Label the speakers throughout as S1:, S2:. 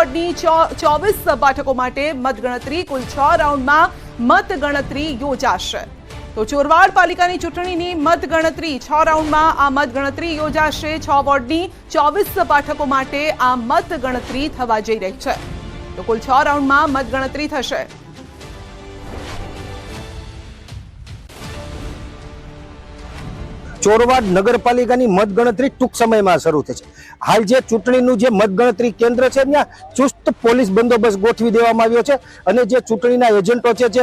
S1: વોર્ડની 24 બેઠકો માટે મતગણતરી. કુલ 6 રાઉન્ડમાં મતગણતરી યોજાશે. તો ચોરવાડ પાલિકાની ચૂંટણીની મતગણતરી 6 રાઉન્ડમાં આ મતગણતરી યોજાશે. 6 વોર્ડની 24 બેઠકો માટે આ મતગણતરી થવા જઈ રહી છે. તો કુલ 6 રાઉન્ડમાં મતગણતરી થશે.
S2: ચોરવાડ નગરપાલિકાની મતગણતરી ટૂંક સમયમાં શરૂ થશે. હાલ જે ચૂંટણીનું જે મતગણતરી કેન્દ્ર છે ત્યાં ચુસ્ત પોલીસ બંદોબસ્ત ગોઠવી દેવામાં આવ્યો છે અને જે ચૂંટણીના એજન્ટો છે, જે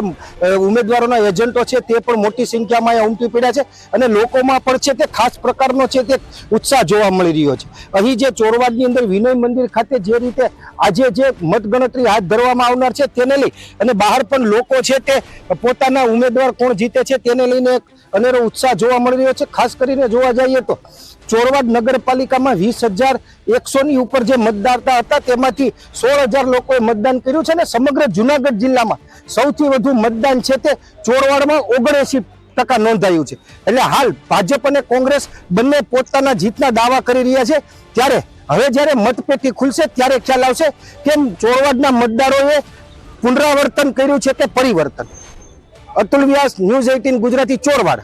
S2: ઉમેદવારોના એજન્ટો છે તે પણ મોટી સંખ્યામાં ઉમટી પડ્યા છે અને લોકોમાં પણ છે તે ખાસ પ્રકારનો છે તે ઉત્સાહ જોવા મળી રહ્યો છે. અહીં જે ચોરવાડની અંદર વિનય મંદિર ખાતે જે રીતે આજે જે મતગણતરી હાથ ધરવામાં આવનાર છે તેને લઈ અને બહાર પણ લોકો છે તે પોતાના ઉમેદવાર કોણ જીતે છે તેને લઈને અનેરો ઉત્સાહ જોવા મળી રહ્યો છે. ખાસ કરીને જોવા જઈએ તો ચોરવાડ નગરપાલિકામાં 20,100ની ઉપર જે મતદાતા હતા તેમાંથી 16,000 લોકોએ મતદાન કર્યું છે અને સમગ્ર જુનાગઢ જિલ્લામાં સૌથી વધુ મતદાન છે તે ચોરવાડમાં 79% નોંધાયું છે. એટલે હાલ ભાજપ અને કોંગ્રેસ બંને પોતાના જીતના દાવા કરી રહ્યા છે. ત્યારે હવે જ્યારે મતપેટી ખુલશે ત્યારે ખ્યાલ આવશે કે ચોરવાડના મતદારોએ પુનરાવર્તન કર્યું છે કે પરિવર્તન. અતુલ વ્યાસ, ન્યૂઝ 18 ગુજરાતી, ચોરવાડ.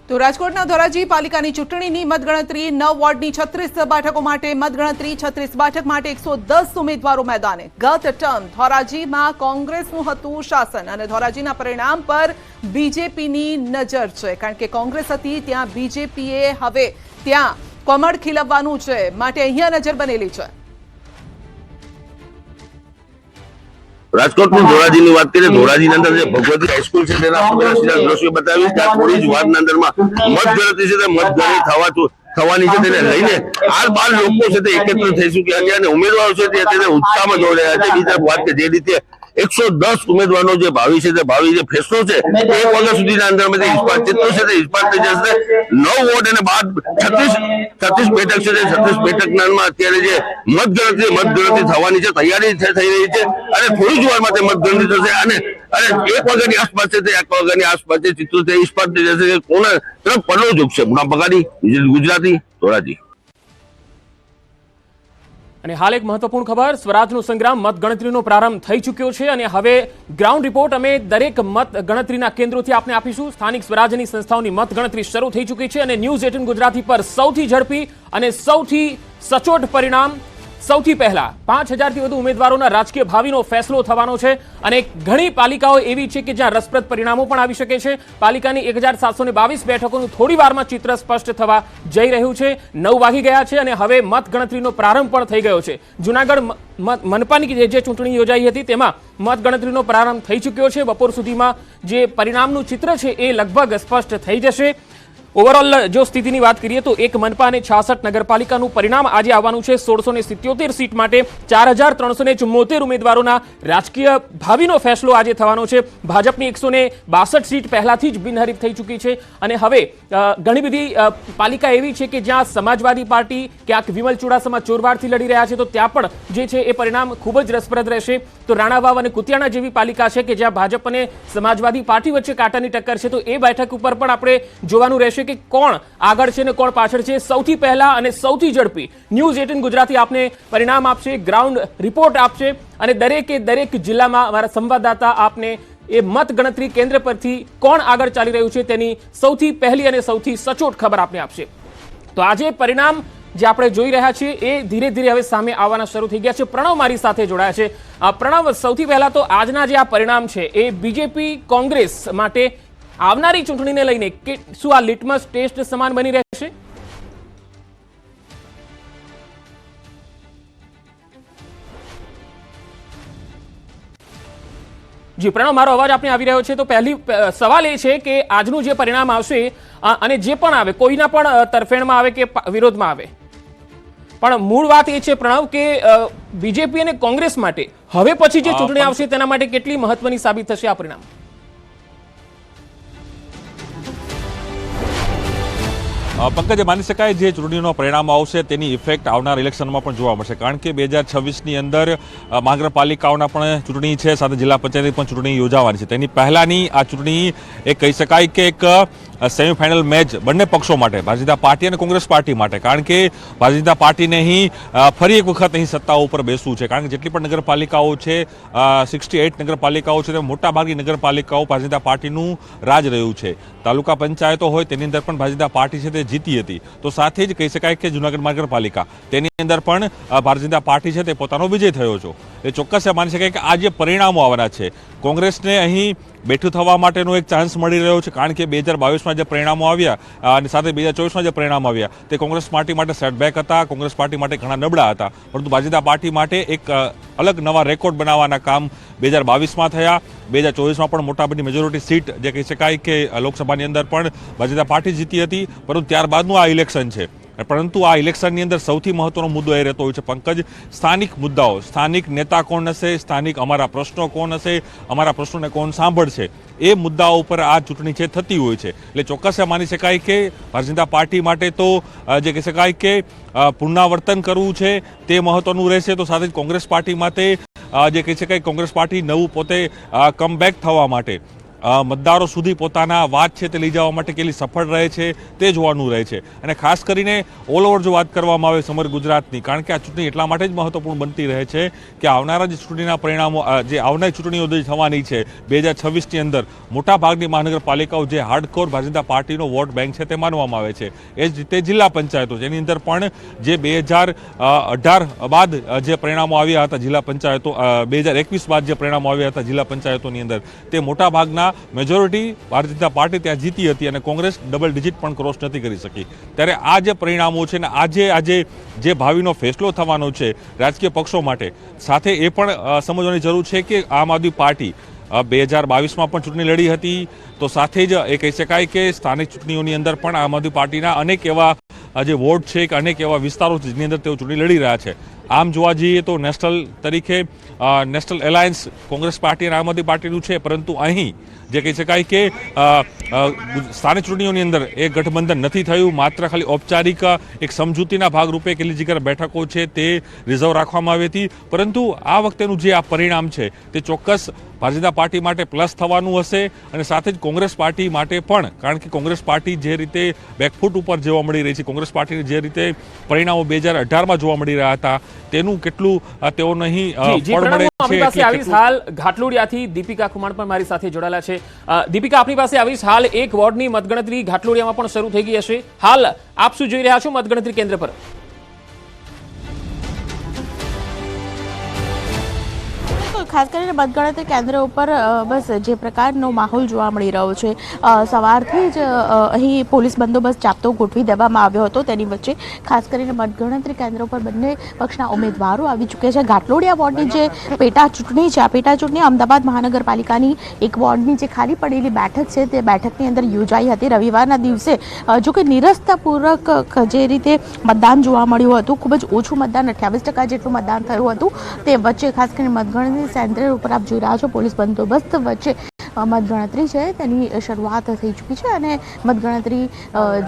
S1: તો રાજકોટના ધોરાજી પાલિકાની ચૂંટણીની મતગણતરી 9 વોર્ડની 36 બેઠકો માટે મતગણતરી. 36 બેઠક માટે 110 ઉમેદવારો મેદાને. ગત ટર્મ ધોરાજીમાં કોંગ્રેસનું હતું શાસન અને ધોરાજીના પરિણામ પર બીજેપીની નજર છે. કારણ કે કોંગ્રેસ હતી ત્યાં બીજેપીએ હવે ત્યાં કમળ ખીલવવાનું છે, માટે અહીંયા નજર બનેલી છે.
S3: રાજકોટની ધોરાજીની વાત કરીએ, ધોરાજીની અંદર જે ભગવતી હાઈસ્કૂલ છે તેના દ્રશ્યો બતાવીશ. ત્યાં થોડી જ વારના અંદરમાં મતગણતરી છે તે મતગણતરી થવાની છે તેને લઈને આ 12 લોકો છે તે એકત્ર થઈ ચૂક્યા છે અને ઉમેદવારો છે તે ઉત્સાહમાં જોઈ રહ્યા છે. બીજા વાત કે જે રીતે 110 ઉમેદવારનો જે ભાવિ છે તે ભાવિ જે ફેસલો છે 1 વાગ્યા સુધીના અંદરમાં ઇસ્પાત ચિત્રો છે તે ઇસ્પાત થઈ જશે. 9 વોર્ડ અને 36 બેઠક છે તે 36 બેઠકમાં અત્યારે જે મતગણતરી થવાની છે, તૈયારી થઈ રહી છે અને થોડી જ વારમાં તે મતગણતરી થશે અને 1 વાગ્યાની આસપાસ છે તે 1 વાગ્યાની આસપાસ જે ચિત્રો તે ઇસ્પાત થઈ જશે કે કોના તરફ પડલો ઝૂકશે. પુના પગારી, ગુજરાતી, ધોરાજી.
S4: અને હાલ એક મહત્વપૂર્ણ ખબર, સ્વરાજનો સંગ્રામ મતગણતરીનો પ્રારંભ થઈ ચૂક્યો છે અને હવે ગ્રાઉન્ડ રિપોર્ટ અમે દરેક મતગણતરીના કેન્દ્રોથી આપને આપીશું. સ્થાનિક સ્વરાજ્યની સંસ્થાઓની મતગણતરી શરૂ થઈ ચૂકી છે અને ન્યૂઝ 18 ગુજરાતી પર સૌથી ઝડપી અને સૌથી સચોટ પરિણામ સૌથી પહેલા 5,000થી વધુ ઉમેદવારોના રાજકીય ભાવિનો ફેસલો થવાનો છે અને ઘણી પાલિકાઓ એવી છે કે જ્યાં રસપ્રદ પરિણામો પણ આવી શકે છે. પાલિકાની 1,722 બેઠકોનું થોડી વારમાં ચિત્ર સ્પષ્ટ થવા જઈ રહ્યું છે. 9 વાગી ગયા છે અને હવે મતગણતરીનો પ્રારંભ પણ થઈ ગયો છે. જૂનાગઢ મનપાની જે ચૂંટણી યોજાઈ હતી તેમાં મતગણતરીનો પ્રારંભ થઈ ચૂક્યો છે. બપોર સુધીમાં જે પરિણામનું ચિત્ર છે એ લગભગ સ્પષ્ટ થઈ જશે. ઓવરઓલ જો સ્થિતિની વાત કરીએ તો એક મનપા અને 66 નગરપાલિકાનું પરિણામ આજે આવવાનું છે. 1677 સીટ માટે 4,374 ઉમેદવારોના રાજકીય ભાવિનો ફેસલો આજે થવાનો છે. ભાજપની 162 સીટ પહેલાથી જ બિનહરીફ થઈ ચૂકી છે અને હવે ઘણી બધી પાલિકા એવી છે કે જ્યાં સમાજવાદી પાર્ટી ક્યાંક વિમલ ચુડાસમા ચોરવાડથી લડી રહ્યા છે, તો ત્યાં પણ જે છે એ પરિણામ ખૂબ જ રસપ્રદ રહેશે. તો રાણાવાવ અને કુતિયાણા જેવી પાલિકા છે કે જ્યાં ભાજપ અને સમાજવાદી પાર્ટી વચ્ચે કાંટાની ટક્કર છે, તો એ બેઠક ઉપર પણ આપણે જોવાનું રહેશે કે કોણ આગળ છે ને કોણ પાછળ છે. સૌથી પહેલા અને સૌથી ઝડપી ન્યૂઝ 18 ગુજરાતી આપને પરિણામ આપશે, ગ્રાઉન્ડ રિપોર્ટ આપશે અને દરેક જિલ્લામાં અમારા સંવાદદાતા આપને એ મતગણતરી કેન્દ્ર પરથી કોણ આગળ ચાલી રહ્યું છે તેની સૌથી પહેલી અને સૌથી સચોટ ખબર આપને આપશે. તો આજે પરિણામ જે આપણે જોઈ રહ્યા છીએ એ ધીરે ધીરે હવે સામે આવવાના શરૂ થઈ ગયા છે. પ્રણવ મારી સાથે જોડાયા છે. પ્રણવ, સૌથી પહેલા તો આજના જે આ પરિણામ છે એ બીજેપી કોંગ્રેસ માટે આવનારી ચૂંટણીને લઈને શું આ લિટમસ ટેસ્ટ સમાન બની રહેશે? જી પ્રણવ, મારો અવાજ આપને આવી રહ્યો છે. તો પહેલી સવાલ એ છે કે આજનું જે પરિણામ આવશે અને જે પણ આવે, કોઈના પણ તરફેણમાં આવે કે વિરોધમાં આવે, પણ મૂળ વાત એ છે પ્રણવ કે બીજેપી અને કોંગ્રેસ માટે હવે પછી જે ચૂંટણી આવશે તેના માટે કેટલી મહત્વની સાબિત થશે આ પરિણામ?
S5: પંકજ, માની શકાય જે ચૂંટણીનો પરિણામ આવશે તેની ઇફેક્ટ આવનાર ઇલેક્શનમાં પણ જોવા મળશે, કારણ કે 2026ની અંદર મહાનગરપાલિકાઓના પણ ચૂંટણી છે, સાથે જિલ્લા પંચાયતની પણ ચૂંટણી યોજાવાની છે. તેની પહેલાની આ ચૂંટણી એ કહી શકાય કે એક સેમીફાઇનલ મેચ બંને પક્ષો માટે, ભારતીય જનતા પાર્ટી અને કોંગ્રેસ પાર્ટી માટે. કારણ કે ભારતીય જનતા પાર્ટીને અહીં ફરી એક વખત અહીં સત્તા ઉપર બેસવું છે. કારણ કે જેટલી પણ નગરપાલિકાઓ છે, 68 નગરપાલિકાઓ છે, તે મોટાભાગની નગરપાલિકાઓ ભારતીય જનતા પાર્ટીનું રાજ રહ્યું છે. તાલુકા પંચાયતો હોય તેની અંદર પણ ભારતીય જનતા પાર્ટી છે તે જીતી હતી. તો સાથે જ કહી શકાય કે જૂનાગઢ નગરપાલિકા તેની અંદર પણ ભારતીય જનતા પાર્ટી છે તે પોતાનો વિજય થયો છે. એ ચોક્કસ માની શકાય કે આ જે પરિણામો આવવાના છે, કોંગ્રેસને અહીં બેઠું થવા માટેનો એક ચાન્સ મળી રહ્યો છે. કારણ કે 2022માં જે પરિણામો આવ્યા અને સાથે 2024માં જે પરિણામ આવ્યા તે કોંગ્રેસ પાર્ટી માટે સેટબેક હતા, કોંગ્રેસ પાર્ટી માટે ઘણા નબળા હતા. પરંતુ ભારતીય જનતા પાર્ટી માટે એક અલગ નવા રેકોર્ડ બનાવવાના કામ 2022માં થયા. 2024માં પણ મોટાભાગની મેજોરિટી સીટ જે કહી શકાય કે લોકસભાની અંદર પણ ભારતીય જનતા પાર્ટી જીતી હતી. પરંતુ ત્યારબાદનું આ ઇલેક્શન છે. પરંતુ આ ઇલેક્શનની અંદર સૌથી મહત્વનો મુદ્દો એ રહેતો હોય છે પંકજ, સ્થાનિક મુદ્દાઓ, સ્થાનિક નેતા કોણ હશે, સ્થાનિક અમારા પ્રશ્નો કોણ હશે, અમારા પ્રશ્નોને કોણ સાંભળશે, એ મુદ્દાઓ ઉપર આ ચૂંટણી છે થતી હોય છે. એટલે ચોક્કસ માની શકાય કે ભારતીય જનતા પાર્ટી માટે તો જે કહી શકાય કે પુનરાવર્તન કરવું છે તે મહત્વનું રહેશે. તો સાથે જ કોંગ્રેસ પાર્ટી માટે જે કહી શકાય કોંગ્રેસ પાર્ટી નવું પોતે કમબેક થવા માટે મતદારો સુધી પોતાના વાત છે તે લઈ જવા માટે કેટલી સફળ રહે છે તે જોવાનું રહે છે. અને ખાસ કરીને ઓલ ઓવર જો વાત કરવામાં આવે સમગ્ર ગુજરાતની, કારણ કે આ ચૂંટણી એટલા માટે જ મહત્વપૂર્ણ બનતી રહે છે કે આવનારા જે ચૂંટણીના પરિણામો, જે આવનારી ચૂંટણીઓ જે થવાની છે 2026ની અંદર, મોટાભાગની મહાનગરપાલિકાઓ જે હાર્ડકોર ભારતીય જનતા પાર્ટીનો વોટ બેંક છે તે માનવામાં આવે છે. એ જ રીતે જિલ્લા પંચાયતો, જેની અંદર પણ જે 2018 બાદ જે પરિણામો આવ્યા હતા જિલ્લા પંચાયતો, 2021 બાદ જે પરિણામો આવ્યા હતા જિલ્લા પંચાયતોની અંદર, તે મોટાભાગના મેજોરિટી ભારતીય જનતા પાર્ટી ત્યાં જીતી હતી અને કોંગ્રેસ ડબલ ડિજિટ પણ ક્રોસ નથી કરી શકી. ત્યારે આ જે પરિણામો છે ને આજે જે ભાવિનો ફેસલો થવાનો છે રાજકીય પક્ષો માટે, સાથે એ પણ સમજવાની જરૂર છે કે આમ આદમી પાર્ટી 2022માં પણ ચૂંટણી લડી હતી. તો સાથે જ એ કહી શકાય કે સ્થાનિક ચૂંટણીઓની અંદર પણ આમ આદમી પાર્ટીના અનેક એવા જે વોર્ડ છે કે અનેક એવા વિસ્તારો છે જેની અંદર તેઓ ચૂંટણી લડી રહ્યા છે. આમ જોવા જઈએ તો નેશનલ તરીકે નેશનલ એલાયન્સ કોંગ્રેસ પાર્ટી અને આમ આદમી પાર્ટીનું છે. પરંતુ અહીં જે કહી શકાય કે સ્થાનિક ચૂંટણીઓની અંદર એ ગઠબંધન નથી થયું. માત્ર ખાલી ઔપચારિક એક સમજૂતીના ભાગરૂપે કેટલી જગ્યાએ બેઠકો છે તે રિઝર્વ રાખવામાં આવી હતી. પરંતુ આ વખતેનું જે આ પરિણામ છે તે ચોક્કસ ભારતીય જનતા પાર્ટી માટે પ્લસ થવાનું હશે અને સાથે જ કોંગ્રેસ પાર્ટી માટે પણ. કારણ કે કોંગ્રેસ પાર્ટી જે રીતે બેકફૂટ ઉપર જોવા મળી રહી છે, કોંગ્રેસ પાર્ટીને જે રીતે પરિણામો 2018માં જોવા મળી રહ્યા હતા તેનું કેટલું તેઓ નહીં ફળ મળે છે.
S4: હાલ ઘાટલોડિયાથી દીપિકા કુમાર પણ મારી સાથે જોડાયેલા છે. દીપિકા, આપની પાસે આવીશ. હાલ એક વોર્ડની મતગણતરી ઘાટલોડિયામાં પણ શરૂ થઈ ગઈ હશે. હાલ આપ શું જોઈ રહ્યા છો મતગણતરી કેન્દ્ર પર?
S6: ખાસ કરીને મતગણતરી કેન્દ્ર ઉપર બસ જે પ્રકારનો માહોલ જોવા મળી રહ્યો છે, સવારથી જ અહીં પોલીસ બંદોબસ્ત ચાપતો ગોઠવી દેવામાં આવ્યો હતો. તેની વચ્ચે ખાસ કરીને મતગણતરી કેન્દ્ર ઉપર બંને પક્ષના ઉમેદવારો આવી ચૂક્યા છે. ઘાટલોડિયા વોર્ડની જે પેટા ચૂંટણી છે, આ પેટા ચૂંટણી અમદાવાદ મહાનગરપાલિકાની એક વોર્ડની જે ખાલી પડેલી બેઠક છે તે બેઠકની અંદર યોજાઈ હતી રવિવારના દિવસે. જો કે નિરસ્તાપૂર્વક જે રીતે મતદાન જોવા મળ્યું હતું, ખૂબ જ ઓછું મતદાન, 28% જેટલું મતદાન થયું હતું. તે વચ્ચે ખાસ કરીને મતગણતરી કેન્દ્ર ઉપર આપ જોઈ રહ્યા છો પોલીસ બંદોબસ્ત વચ્ચે મતગણતરી છે તેની શરૂઆત થઈ ચૂકી છે. અને મતગણતરી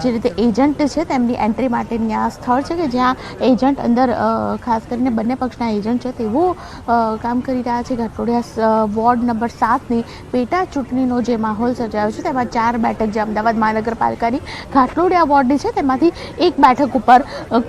S6: જે રીતે એજન્ટ છે તેમની એન્ટ્રી માટેની આ સ્થળ છે કે જ્યાં એજન્ટ અંદર ખાસ કરીને બંને પક્ષના એજન્ટ છે તેઓ કામ કરી રહ્યા છે. ઘાટલોડિયા વોર્ડ નંબર 7ની પેટા ચૂંટણીનો જે માહોલ સર્જાયો છે તેમાં 4 બેઠક જે અમદાવાદ મહાનગરપાલિકાની ઘાટલોડિયા વોર્ડની છે તેમાંથી એક બેઠક ઉપર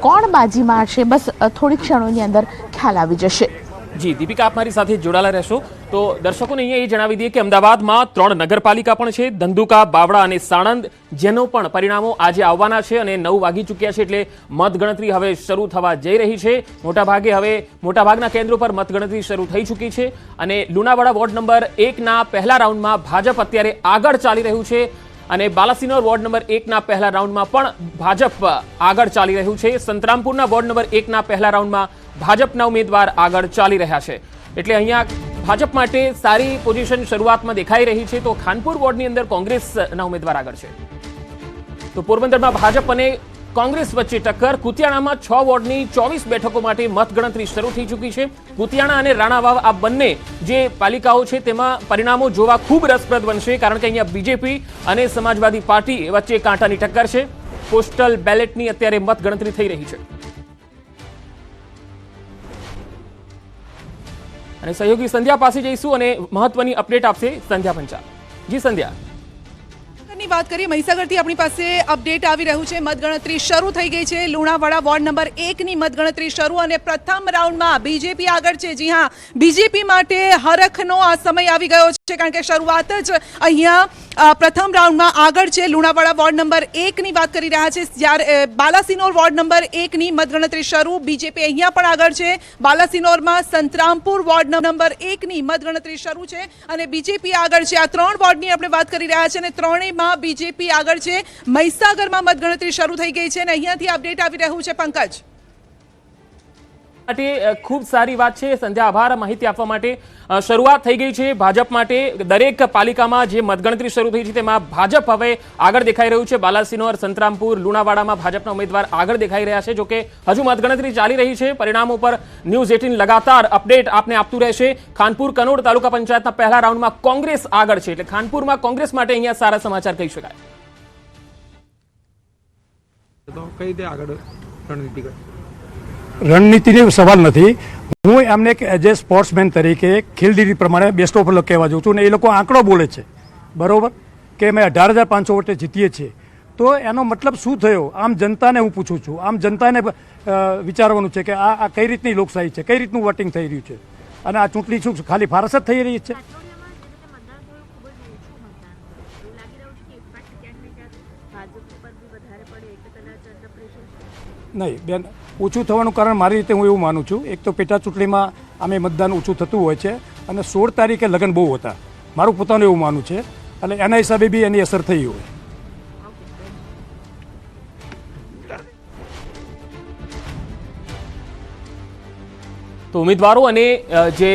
S6: કોણ બાજી મારશે બસ થોડી ક્ષણોની અંદર ખ્યાલ આવી જશે.
S4: જી દીપિકા, આપ મારી સાથે જોડાયેલા રહેશો. તો દર્શકોને અહીંયા એ જણાવી દઈએ કે અમદાવાદમાં 3 નગરપાલિકા પણ છે, ધંધુકા, બાવળા અને સાણંદ, જેનો પણ પરિણામો આજે આવવાના છે અને 9 વાગી ચૂક્યા છે. એટલે મતગણતરી હવે શરૂ થવા જઈ રહી છે. મોટાભાગના કેન્દ્રો પર મતગણતરી શરૂ થઈ ચૂકી છે. અને લુણાવાડા વોર્ડ નંબર 1ના પહેલા રાઉન્ડમાં ભાજપ અત્યારે આગળ ચાલી રહ્યું છે અને બાલાસિનોર વોર્ડ નંબર 1ના પહેલા રાઉન્ડમાં પણ ભાજપ આગળ ચાલી રહ્યું છે. સંતરામપુરના વોર્ડ નંબર 1ના પહેલા રાઉન્ડમાં ભાજપના ઉમેદવાર આગળ ચાલી રહ્યા છે. એટલે અહીંયા ભાજપ માટે સારી પોઝિશન શરૂઆતમાં દેખાઈ રહી છે. તો ખાનપુર વોર્ડની અંદર કોંગ્રેસના ઉમેદવાર આગળ છે. તો પોરબંદરમાં ભાજપ અને કોંગ્રેસ વચ્ચે ટક્કર. કુતિયાણામાં 6 વોર્ડની 24 બેઠકો માટે મતગણતરી શરૂ થઈ ચૂકી છે. કુતિયાણા અને રાણાવાવ આ બંને જે પાલિકાઓ છે તેમાં પરિણામો જોવા ખૂબ રસપ્રદ બનશે. કારણ કે અહીંયા બીજેપી અને સમાજવાદી પાર્ટી વચ્ચે કાંટાની ટક્કર છે. પોસ્ટલ બેલેટની અત્યારે મતગણતરી થઈ રહી છે. અને સહયોગી સંધ્યા પાસે જઈશું અને મહત્વની અપડેટ આપશે સંધ્યા પંચાલ. જી સંધ્યા.
S1: મહીસાગરની વાત કરીએ. મહીસાગરથી આપણી પાસે અપડેટ આવી રહ્યું છે. મતગણતરી શરૂ થઈ ગઈ છે. લુણાવાડા વોર્ડ નંબર 1ની મતગણતરી શરૂ અને પ્રથમ રાઉન્ડમાં બીજેપી આગળ છે. જી હા, બીજેપી માટે હરખનો આ સમય આવી ગયો છે, કારણ કે શરૂઆત જ અહીંયા પ્રથમ રાઉન્ડમાં આગળ છે. લુણાવાડા વોર્ડ નંબર 1ની વાત કરી રહ્યા છે. જ્યારે બાલાસિનોર વોર્ડ નંબર 1ની મતગણતરી શરૂ. બીજેપી અહીંયા પણ આગળ છે. બાલાસિનોરમાં સંતરામપુર વોર્ડ નંબર 1ની મતગણતરી શરૂ છે અને બીજેપી આગળ છે. આ 3 વોર્ડની આપણે વાત કરી રહ્યા છે અને ત્રણેયમાં બીજેપી આગળ છે. મહીસાગરમાં મતગણતરી શરૂ થઈ ગઈ છે અને અહીંયાથી અપડેટ આવી રહ્યું છે. પંકજ,
S4: માટે ખૂબ સારી વાત છે સંધ્યા, આભાર માહિતી આપવા માટે. શરૂઆત થઈ ગઈ છે ભાજપ માટે. દરેક પાલિકામાં જે મતગણતરી શરૂ થઈ છે તેમાં ભાજપ હવે આગળ દેખાઈ રહ્યું છે. બાલાસિનોર, સંતરામપુર, લુણાવાડામાં ભાજપના ઉમેદવાર આગળ દેખાઈ રહ્યા છે. જોકે હજુ મતગણતરી ચાલી રહી છે. પરિણામો પર ન્યૂઝ 18 લગાતાર અપડેટ આપને આપતું રહેશે. ખાનપુર કનોડ તાલુકા પંચાયતના પહેલા રાઉન્ડમાં કોંગ્રેસ આગળ છે, એટલે ખાનપુરમાં કોંગ્રેસ માટે અહીંયા સારા સમાચાર કહી શકાય.
S7: તો કઈ રીતે આગળ રણનીતિ કરે?
S8: રણનીતિનો સવાલ નથી. હું એમને એક એઝ એ સ્પોર્ટ્સમેન તરીકે ખેલદીદી પ્રમાણે બેસ્ટ ઓફ લક કહેવા જાઉં છું. ને એ લોકો આંકડો બોલે છે, બરોબર, કે અમે 18,500 વોટે જીતીએ છીએ. તો એનો મતલબ શું થયો? આમ જનતાને હું પૂછું છું. આમ જનતાને વિચારવાનું છે કે આ કઈ રીતની લોકશાહી છે, કઈ રીતનું વોટિંગ થઈ રહ્યું છે, અને આ ચૂંટણી શું ખાલી ફારસ જ થઈ રહી છે? નહીં બેન, ઓછું થવાનું કારણ મારી રીતે હું એવું માનું છું, એક તો પેટા ચૂંટણીમાં અમે મતદાન ઓછું થતું હોય છે અને 16 તારીખે લગ્ન બહુ હતા, મારું પોતાનું એવું માનું છે, એટલે એના હિસાબે બી એની અસર થઈ હોય.
S4: તો ઉમેદવારો અને જે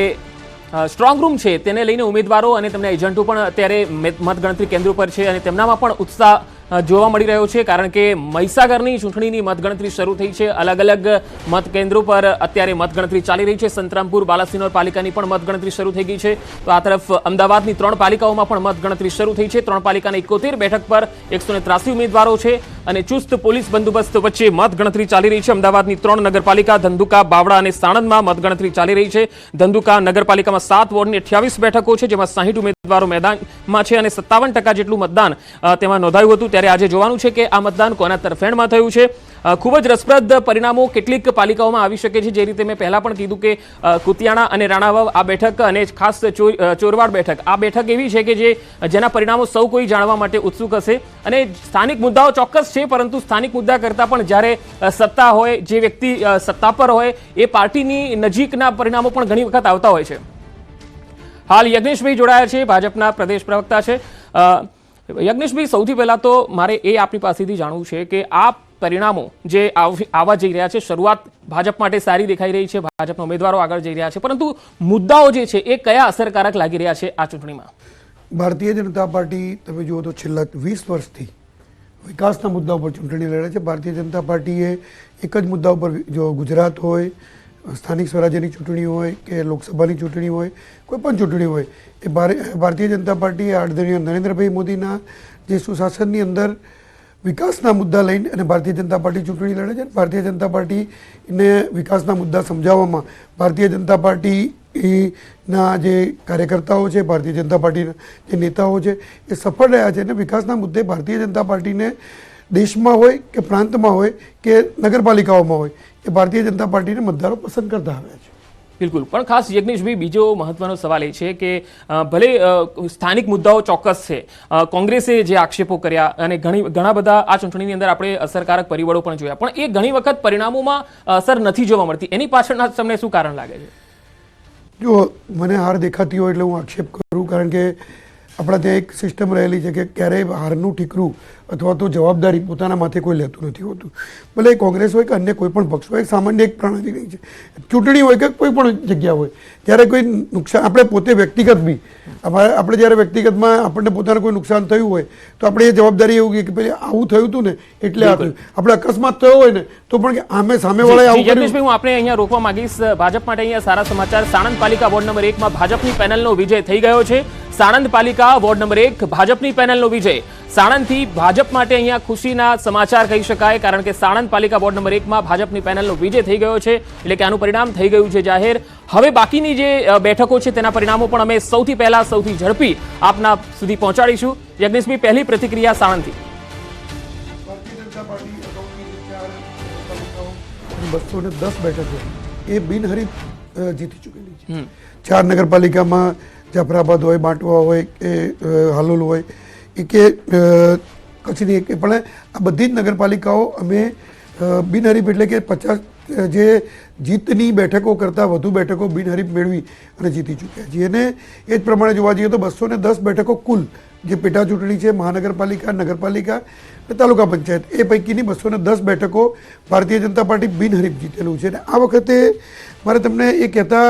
S4: સ્ટ્રોંગ રૂમ છે તેને લઈને ઉમેદવારો અને તેમના એજન્ટો પણ અત્યારે મતગણતરી કેન્દ્રો પર છે અને તેમનામાં પણ ઉત્સાહ જોવા મળી રહ્યો છે, કારણ કે મહીસાગરની ચૂંટણીની મતગણતરી શરૂ થઈ છે. અલગ અલગ મતકેન્દ્રો પર અત્યારે મતગણતરી ચાલી રહી છે. સંતરામપુર, બાલાસિનોર પાલિકાની પણ મતગણતરી શરૂ થઈ ગઈ છે. તો આ તરફ અમદાવાદની 3 પાલિકાઓમાં પણ મતગણતરી શરૂ થઈ છે. 3 પાલિકાની 71 બેઠક પર 183 ઉમેદવારો છે અને ચુસ્ત પોલીસ બંદોબસ્ત વચ્ચે મતગણતરી ચાલી રહી છે. અમદાવાદની 3 નગરપાલિકા ધંધુકા, બાવળા અને સાણંદમાં મતગણતરી ચાલી રહી છે. ધંધુકા નગરપાલિકામાં 7 વોર્ડની 28 બેઠકો છે, જેમાં 60 ઉમેદવારો મેદાનમાં છે અને 57% જેટલું મતદાન તેમાં નોંધાયું હતું. ત્યારે આજે જોવાનું છે કે આ મતદાન કોના તરફેણમાં થયું છે. ખૂબ જ રસપ્રદ પરિણામો કેટલીક પાલિકાઓમાં આવી શકે છે. જે રીતે મેં પહેલા પણ કીધું કે કુતિયાણા અને રાણાવાવ આ બેઠક અને ખાસ ચોરવાડ બેઠક, આ બેઠક એવી છે કે જેના પરિણામો સૌ કોઈ જાણવા માટે ઉત્સુક હશે. અને સ્થાનિક મુદ્દાઓ ચોક્કસ છે, પરંતુ સ્થાનિક મુદ્દા કરતાં પણ જ્યારે સત્તા હોય, જે વ્યક્તિ સત્તા પર હોય એ પાર્ટીની નજીકના પરિણામો પણ ઘણી વખત આવતા હોય છે. હાલ યજ્ઞેશભાઈ જોડાયા છે, ભાજપના પ્રદેશ પ્રવક્તા છે. યજ્ઞેશભાઈ, સૌથી પહેલા તો મારે એ આપણી પાસેથી જાણવું છે કે આ પરિણામો જે આવવા જઈ રહ્યા છે, શરૂઆત ભાજપ માટે સારી દેખાઈ રહી છે, ભાજપના ઉમેદવારો આગળ જઈ રહ્યા છે, પરંતુ મુદ્દાઓ જે છે એ કયા અસરકારક લાગી રહ્યા છે આ ચૂંટણીમાં?
S7: ભારતીય જનતા પાર્ટી તમે જુઓ તો છેલ્લા 20 વર્ષથી વિકાસના મુદ્દા ઉપર ચૂંટણી લડે છે. ભારતીય જનતા પાર્ટીએ એક જ મુદ્દા ઉપર, જો ગુજરાત હોય, સ્થાનિક સ્વરાજ્યની ચૂંટણી હોય કે લોકસભાની ચૂંટણી હોય, કોઈ પણ ચૂંટણી હોય, એ ભારતીય જનતા પાર્ટીએ આદરણીય નરેન્દ્રભાઈ મોદીના જે સુશાસનની અંદર વિકાસના મુદ્દા લઈને અને ભારતીય જનતા પાર્ટી ચૂંટણી લડે છે. ભારતીય જનતા પાર્ટીને વિકાસના મુદ્દા સમજાવવામાં ભારતીય જનતા પાર્ટીના જે કાર્યકર્તાઓ છે, ભારતીય જનતા પાર્ટીના જે નેતાઓ છે, એ સફળ રહ્યા છે અને વિકાસના મુદ્દે ભારતીય જનતા પાર્ટીને દેશમાં હોય કે પ્રાંતમાં હોય કે નગરપાલિકાઓમાં હોય, એ ભારતીય જનતા પાર્ટીને મતદારો પસંદ કરતા આવ્યા છે.
S4: બિલકુલ. પણ ખાસ યજ્ઞેશભાઈ, બીજો મહત્વનો સવાલ એ છે કે ભલે સ્થાનિક મુદ્દાઓ ચોક્કસ છે, કોંગ્રેસે જે આક્ષેપો કર્યા અને ઘણા બધા આ ચૂંટણીની અંદર આપણે અસરકારક પરિબળો પણ જોયા, પણ એ ઘણી વખત પરિણામોમાં અસર નથી જોવા મળતી. એની પાછળના તમને શું કારણ લાગે છે?
S7: જો મને હાર દેખાતી હોય એટલે હું આક્ષેપ કરું, કારણ કે આપણા ત્યાં એક સિસ્ટમ રહેલી છે કે ક્યારેય હારનું ઠીકરું અથવા તો જવાબદારી પોતાના માથે કોઈ લેતું નથી હોતું. ભલે કોંગ્રેસ હોય કે અન્ય કોઈ પણ પક્ષ હોય, સામાન્ય એક પ્રણાલી રહી છે. ચૂંટણી હોય કે કોઈ પણ જગ્યા હોય, જ્યારે કોઈ નુકસાન, આપણે પોતે વ્યક્તિગત બી આપણે જ્યારે વ્યક્તિગતમાં આપણને પોતાને કોઈ નુકસાન થયું હોય તો આપણે એ જવાબદારી એવું કે ભાઈ આવું થયું હતું ને એટલે આ થયું. આપણે અકસ્માત થયો હોય ને તો પણ આમે સામેવાળાએ આવું કર્યું.
S4: યજ્ઞેશભાઈ, હું આપણે અહીંયા રોકવા માંગીશ. ભાજપ માટે અહીંયા સારા સમાચાર. સાણંદ પાલિકા વોર્ડ નંબર 1માં ભાજપની પેનલનો વિજય થઈ ગયો છે. સાણંદ પાલિકા વોર્ડ નંબર 1 ભાજપની પેનલનો વિજય. સાણંદથી ભાજપ માટે અહીંયા ખુશીના સમાચાર કહી શકાય, કારણ કે સાણંદ પાલિકા વોર્ડ નંબર 1માં ભાજપની પેનલનો વિજય થઈ ગયો છે, એટલે કે આનું પરિણામ થઈ ગયું છે જાહેર. હવે બાકીની જે બેઠકો છે તેના પરિણામો પણ અમે સૌથી પહેલા સૌથી ઝડપી આપના સુધી પહોંચાડીશું. યજ્ઞેશભાઈ, પહેલી પ્રતિક્રિયા સાણંદથી.
S7: ભારતીય જનતા પાર્ટી અગાઉની 4 નગરપાલિકાઓ 210 બેઠકો એ બિનહરીફ જીતી ચૂકેલી છે. 4 નગરપાલિકામાં જાફરાબાદ હોય, બાંટવા હોય કે હાલોલ હોય કે કચ્છની એક, પણ આ બધી જ નગરપાલિકાઓ અમે બિનહરીફ એટલે કે 50 જે જીતની બેઠકો કરતાં વધુ બેઠકો બિનહરીફ મેળવી અને જીતી ચૂક્યા છીએ. અને એ જ પ્રમાણે જોવા જઈએ તો 210 બેઠકો કુલ જે પેટા ચૂંટણી છે મહાનગરપાલિકા, નગરપાલિકા અને તાલુકા પંચાયત, એ પૈકીની 210 બેઠકો ભારતીય જનતા પાર્ટી બિનહરીફ જીતેલું છે. અને આ વખતે મારે તમને એ કહેતા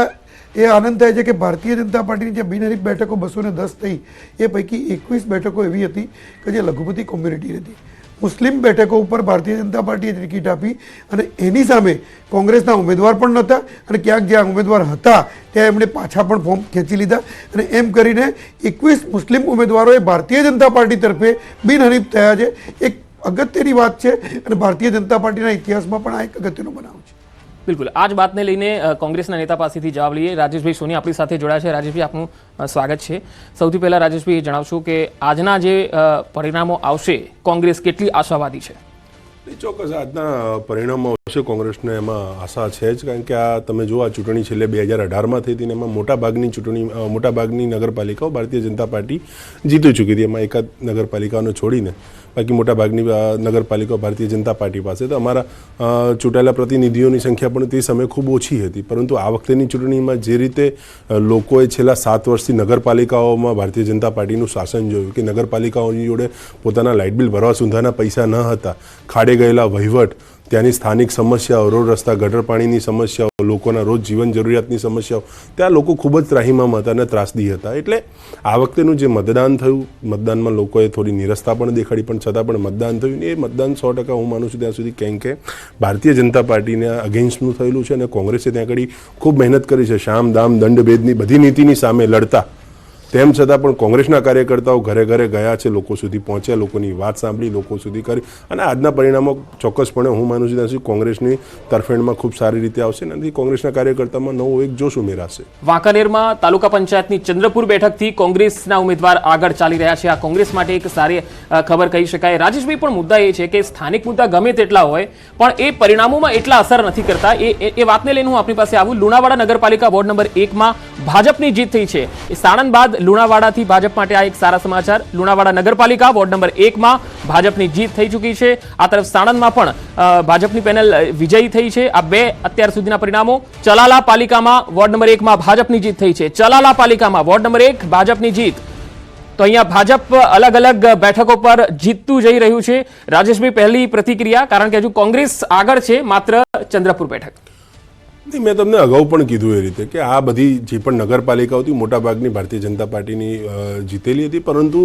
S7: એ આનંદ થાય છે કે ભારતીય જનતા પાર્ટીની જે બિનહરીફ બેઠકો 210 થઈ એ પૈકી 21 બેઠકો એવી હતી કે જે લઘુમતી કોમ્યુનિટી હતી. મુસ્લિમ બેઠકો ઉપર ભારતીય જનતા પાર્ટીએ ટિકિટ આપી અને એની સામે કોંગ્રેસના ઉમેદવાર પણ નહોતા અને ક્યાંક જ્યાં ઉમેદવાર હતા ત્યાં એમણે પાછા પણ ફોર્મ ખેંચી લીધા અને એમ કરીને 21 મુસ્લિમ ઉમેદવારોએ ભારતીય જનતા પાર્ટી તરફે બિનહરીફ થયા છે. એક અગત્યની વાત છે અને ભારતીય જનતા પાર્ટીના ઇતિહાસમાં પણ આ એક અગત્યનો બનાવ છે.
S4: બિલકુલ, આ જ વાતને લઈને કોંગ્રેસના નેતા પાસેથી જવાબ લઈએ. રાજેશભાઈ સોની આપણી સાથે જોડાયા છે. રાજેશભાઈ, આપનું સ્વાગત છે. સૌથી પહેલા રાજેશભાઈ જણાવશો કે આજના જે પરિણામો આવશે કોંગ્રેસ કેટલી આશાવાદી છે?
S9: ચોક્કસ આજના પરિણામો આવશે કોંગ્રેસને એમાં આશા છે જ, કારણ કે આ તમે જો આ ચૂંટણી છેલ્લે 2018માં થઈ હતી ને એમાં મોટાભાગની નગરપાલિકાઓ ભારતીય જનતા પાર્ટી જીતી ચૂકી હતી. એમાં એકાદ નગરપાલિકાઓને છોડીને બાકી મોટાભાગની નગરપાલિકાઓ ભારતીય જનતા પાર્ટી પાસે. તો અમારા ચૂંટાયેલા પ્રતિનિધિઓની સંખ્યા પણ તે સમયે ખૂબ ઓછી હતી, પરંતુ આ વખતેની ચૂંટણીમાં જે રીતે લોકોએ છેલ્લા 7 વર્ષથી નગરપાલિકાઓમાં ભારતીય જનતા પાર્ટીનું શાસન જોયું કે નગરપાલિકાઓની જોડે પોતાના લાઇટ બિલ ભરવા સુધારના પૈસા ન હતા, ખાડે ગયેલા વહીવટ, ત્યાંની સ્થાનિક સમસ્યાઓ, રોડ રસ્તા ગટર પાણીની સમસ્યાઓ, લોકોના રોજ જીવન જરૂરિયાતની સમસ્યાઓ, ત્યાં લોકો ખૂબ જ ત્રાહિમામ હતા અને ત્રાસદી હતા. એટલે આ વખતેનું જે મતદાન થયું, મતદાનમાં લોકોએ થોડી નિરસતા પણ દેખાડી, પણ છતાં પણ મતદાન થયું. એ મતદાન 100% હું માનું છું ત્યાં સુધી કેમ કે ભારતીય જનતા પાર્ટીને અગેન્સ્ટનું થયેલું છે અને કોંગ્રેસે ત્યાં આગળ ખૂબ મહેનત કરી છે શામ દામ દંડ ભેદની બધી નીતિની સામે લડતા. તેમ છતાં પણ કોંગ્રેસના કાર્યકર્તાઓ ઘરે ઘરે ગયા છે, લોકો સુધી પહોંચ્યા, લોકોની વાત સાંભળી, લોકો સુધી કરી અને આજના પરિણામો ચોક્કસપણે હું માનું છું ત્યાં સુધી કોંગ્રેસની તરફેણમાં ખૂબ સારી રીતે આવશે અને કોંગ્રેસના કાર્યકર્તામાં નવો એક જોશ ઉમેરાશે.
S4: વાંકાનેરમાં તાલુકા પંચાયતની ચંદ્રપુર બેઠકથી કોંગ્રેસના ઉમેદવાર આગળ ચાલી રહ્યા છે. આ કોંગ્રેસ માટે એક સારી ખબર કહી શકાય. રાજેશભાઈ, પણ મુદ્દા એ છે કે સ્થાનિક મુદ્દા ગમે તેટલા હોય પણ એ પરિણામોમાં એટલા અસર નથી કરતા. એ વાતને લઈને હું આપણી પાસે આવું. લુણાવાડા નગરપાલિકા વોર્ડ નંબર 1માં ભાજપની જીત થઈ છે. સાણંદ બાદ લુણાવાડાથી ભાજપ માટે આ એક સારા સમાચાર. લુણાવાડા નગરપાલિકા વોર્ડ નંબર 1માં ભાજપની જીત થઈ ચૂકી છે. આ તરફ સાણંદમાં પણ ભાજપની પેનલ વિજયી થઈ છે. આ બે અત્યાર સુધીના પરિણામો. ચલાલા પાલિકામાં વોર્ડ નંબર 1માં ભાજપની જીત થઈ છે. ચલાલા પાલિકામાં વોર્ડ નંબર 1 ભાજપની જીત. તો અહીંયા ભાજપ અલગ અલગ બેઠકો પર જીતતું જઈ રહ્યું છે. રાજેશભાઈ, પહેલી પ્રતિક્રિયા, કારણ કે હજુ કોંગ્રેસ આગળ છે માત્ર ચંદ્રપુર બેઠક.
S9: મેં તમને અગાઉ પણ કીધું એ રીતે કે આ બધી જે પણ નગરપાલિકાઓ હતી મોટાભાગની ભારતીય જનતા પાર્ટીની જીતેલી હતી, પરંતુ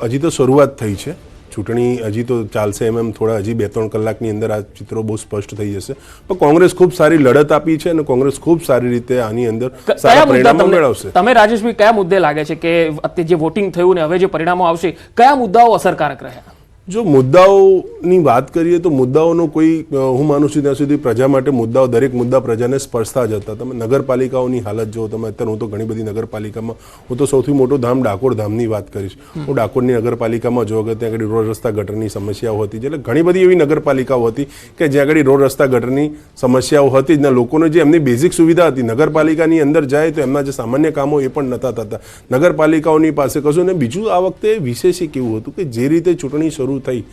S9: હજી તો શરૂઆત થઈ છે. ચૂંટણી હજી તો ચાલશે એમ થોડા હજી 2-3 કલાકની અંદર આ ચિત્રો બહુ સ્પષ્ટ થઈ જશે. પણ કોંગ્રેસ ખૂબ સારી લડત આપી છે અને કોંગ્રેસ ખૂબ સારી રીતે આની અંદર સારા પરિણામો મેળવશે.
S4: તમે રાજેશભાઈ કયા મુદ્દે લાગે છે કે અત્યારે જે વોટિંગ થયું ને હવે જે પરિણામો આવશે કયા મુદ્દાઓ અસરકારક રહ્યા?
S9: જો મુદ્દાઓની વાત કરીએ તો મુદ્દાઓનો કોઈ હું માનું છું ત્યાં સુધી પ્રજા માટે મુદ્દાઓ દરેક મુદ્દા પ્રજાને સ્પર્શતા જ હતા. તમે નગરપાલિકાઓની હાલત જો તમે અત્યારે હું તો ઘણી બધી નગરપાલિકામાં હું તો સૌથી મોટો ધામ ડાકોર ધામની વાત કરીશ. હું ડાકોરની નગરપાલિકામાં જો ત્યાં આગળ રોડ રસ્તા ગટરની સમસ્યાઓ હતી, એટલે ઘણી બધી એવી નગરપાલિકાઓ હતી કે જ્યાં આગળ રોડ રસ્તા ગટરની સમસ્યાઓ હતી જ. લોકોને જે એમની બેઝિક સુવિધા હતી નગરપાલિકાની અંદર જાય તો એમના જે સામાન્ય કામો એ પણ નહોતા થતા નગરપાલિકાઓની પાસે કશું. ને બીજું આ વખતે વિશેષ એક એવું હતું કે જે રીતે ચૂંટણી શરૂ થઈ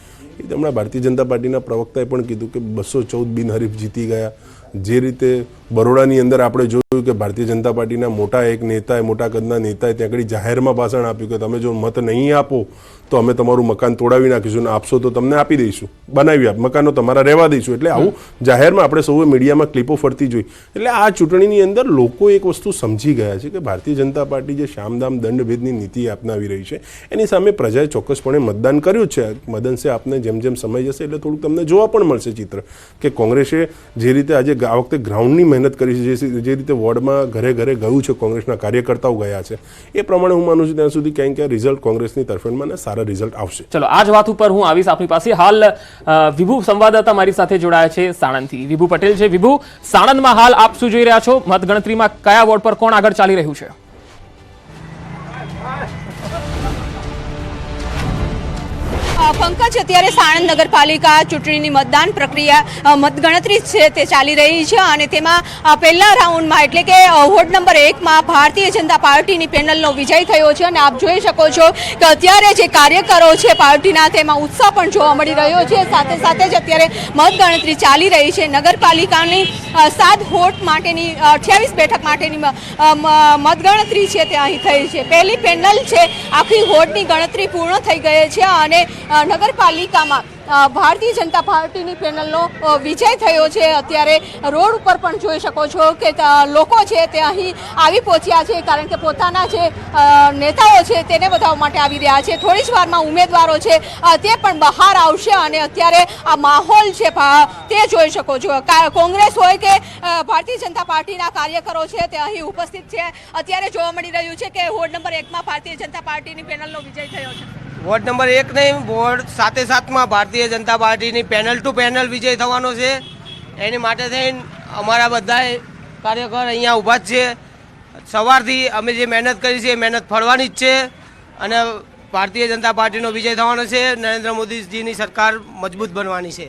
S9: એ હમણાં ભારતીય જનતા પાર્ટીના પ્રવક્તાએ પણ કીધું કે 214 બિનહરીફ જીતી ગયા. જે રીતે બરોડાની અંદર આપણે જોયું કે ભારતીય જનતા પાર્ટીના મોટા એક નેતાએ, મોટા કદના નેતાએ ત્યાં આગળ જાહેરમાં ભાષણ આપ્યું કે તમે જો મત નહીં આપો તો અમે તમારું મકાન તોડાવી નાખીશું, આપશો તો તમને આપી દઈશું, બનાવી મકાનો તમારા રહેવા દઈશું. એટલે આવું જાહેરમાં આપણે સૌએ મીડિયામાં ક્લિપો ફરતી જોઈ. એટલે આ ચૂંટણીની અંદર લોકો એક વસ્તુ સમજી ગયા છે કે ભારતીય જનતા પાર્ટી જે શામદામ દંડભેદની નીતિ અપનાવી રહી છે એની સામે પ્રજાએ ચોક્કસપણે મતદાન કર્યું છે. મદનસે આપને જેમ જેમ સમય જશે એટલે થોડુંક તમને જોવા પણ મળશે ચિત્ર કે કોંગ્રેસે જે રીતે આજે આ વખતે ગ્રાઉન્ડની મહેનત કરી છે, જે રીતે વોર્ડમાં ઘરે ઘરે ગયું છે, કોંગ્રેસના કાર્યકર્તાઓ ગયા છે. એ પ્રમાણે હું માનું છું ત્યાં સુધી ક્યાંક ક્યાં રિઝલ્ટ કોંગ્રેસની તરફેણમાં ને સારા રિઝલ્ટ આવશે.
S4: ચલો આ જ વાત ઉપર હું આવીશ આપની પાસે. હાલ વિભુ સંવાદદાતા મારી સાથે જોડાયા છે સાણંદથી. વિભુ પટેલ છે. વિભુ, સાણંદમાં હાલ આપ શું જોઈ રહ્યા છો? મતગણતરીમાં કયા વોર્ડ પર કોણ આગળ ચાલી રહ્યું છે?
S10: પંકજ, અત્યારે સાણંદ નગરપાલિકા ચૂંટણીની મતદાન પ્રક્રિયા મતગણતરી છે તે ચાલી રહી છે અને તેમાં પહેલા રાઉન્ડમાં એટલે કે વોર્ડ નંબર 1માં ભારતીય જનતા પાર્ટીની પેનલનો વિજય થયો છે અને આપ જોઈ શકો છો કે અત્યારે જે કાર્યકરો છે પાર્ટીના તેમાં ઉત્સાહ પણ જોવા મળી રહ્યો છે. સાથે સાથે જ અત્યારે મતગણતરી ચાલી રહી છે. નગરપાલિકાની 7 વોર્ડ માટેની 28 બેઠક માટેની મતગણતરી છે તે અહીં થઈ છે. પહેલી પેનલ છે આખી વોર્ડની ગણતરી પૂર્ણ થઈ ગઈ છે અને નગરપાલિકામાં ભારતીય જનતા પાર્ટીની પેનલનો વિજય થયો છે. અત્યારે રોડ ઉપર પણ જોઈ શકો છો કે લોકો છે તે અહીં આવી પહોંચ્યા છે કારણ કે પોતાના જે નેતાઓ છે તેને બતાવવા માટે આવી રહ્યા છે. થોડી જ વારમાં ઉમેદવારો છે તે પણ બહાર આવશે અને અત્યારે આ માહોલ છે તે જોઈ શકો છો. કોંગ્રેસ હોય કે ભારતીય જનતા પાર્ટીના કાર્યકરો છે તે અહીં ઉપસ્થિત છે. અત્યારે જોવા મળી રહ્યું છે કે વોર્ડ નંબર 1માં ભારતીય જનતા પાર્ટીની પેનલનો વિજય થયો છે.
S11: વોર્ડ નંબર 1 નહીં, વોર્ડ 7-7માં ભારતીય જનતા પાર્ટીની પેનલ ટુ પેનલ વિજય થવાનો છે. એની માટે થઈને અમારા બધા કાર્યકર અહીંયા ઊભા જ છે. સવારથી અમે જે મહેનત કરી છે એ મહેનત ફળવાની જ છે અને ભારતીય જનતા પાર્ટીનો વિજય થવાનો છે. નરેન્દ્ર મોદીજીની સરકાર મજબૂત બનવાની છે.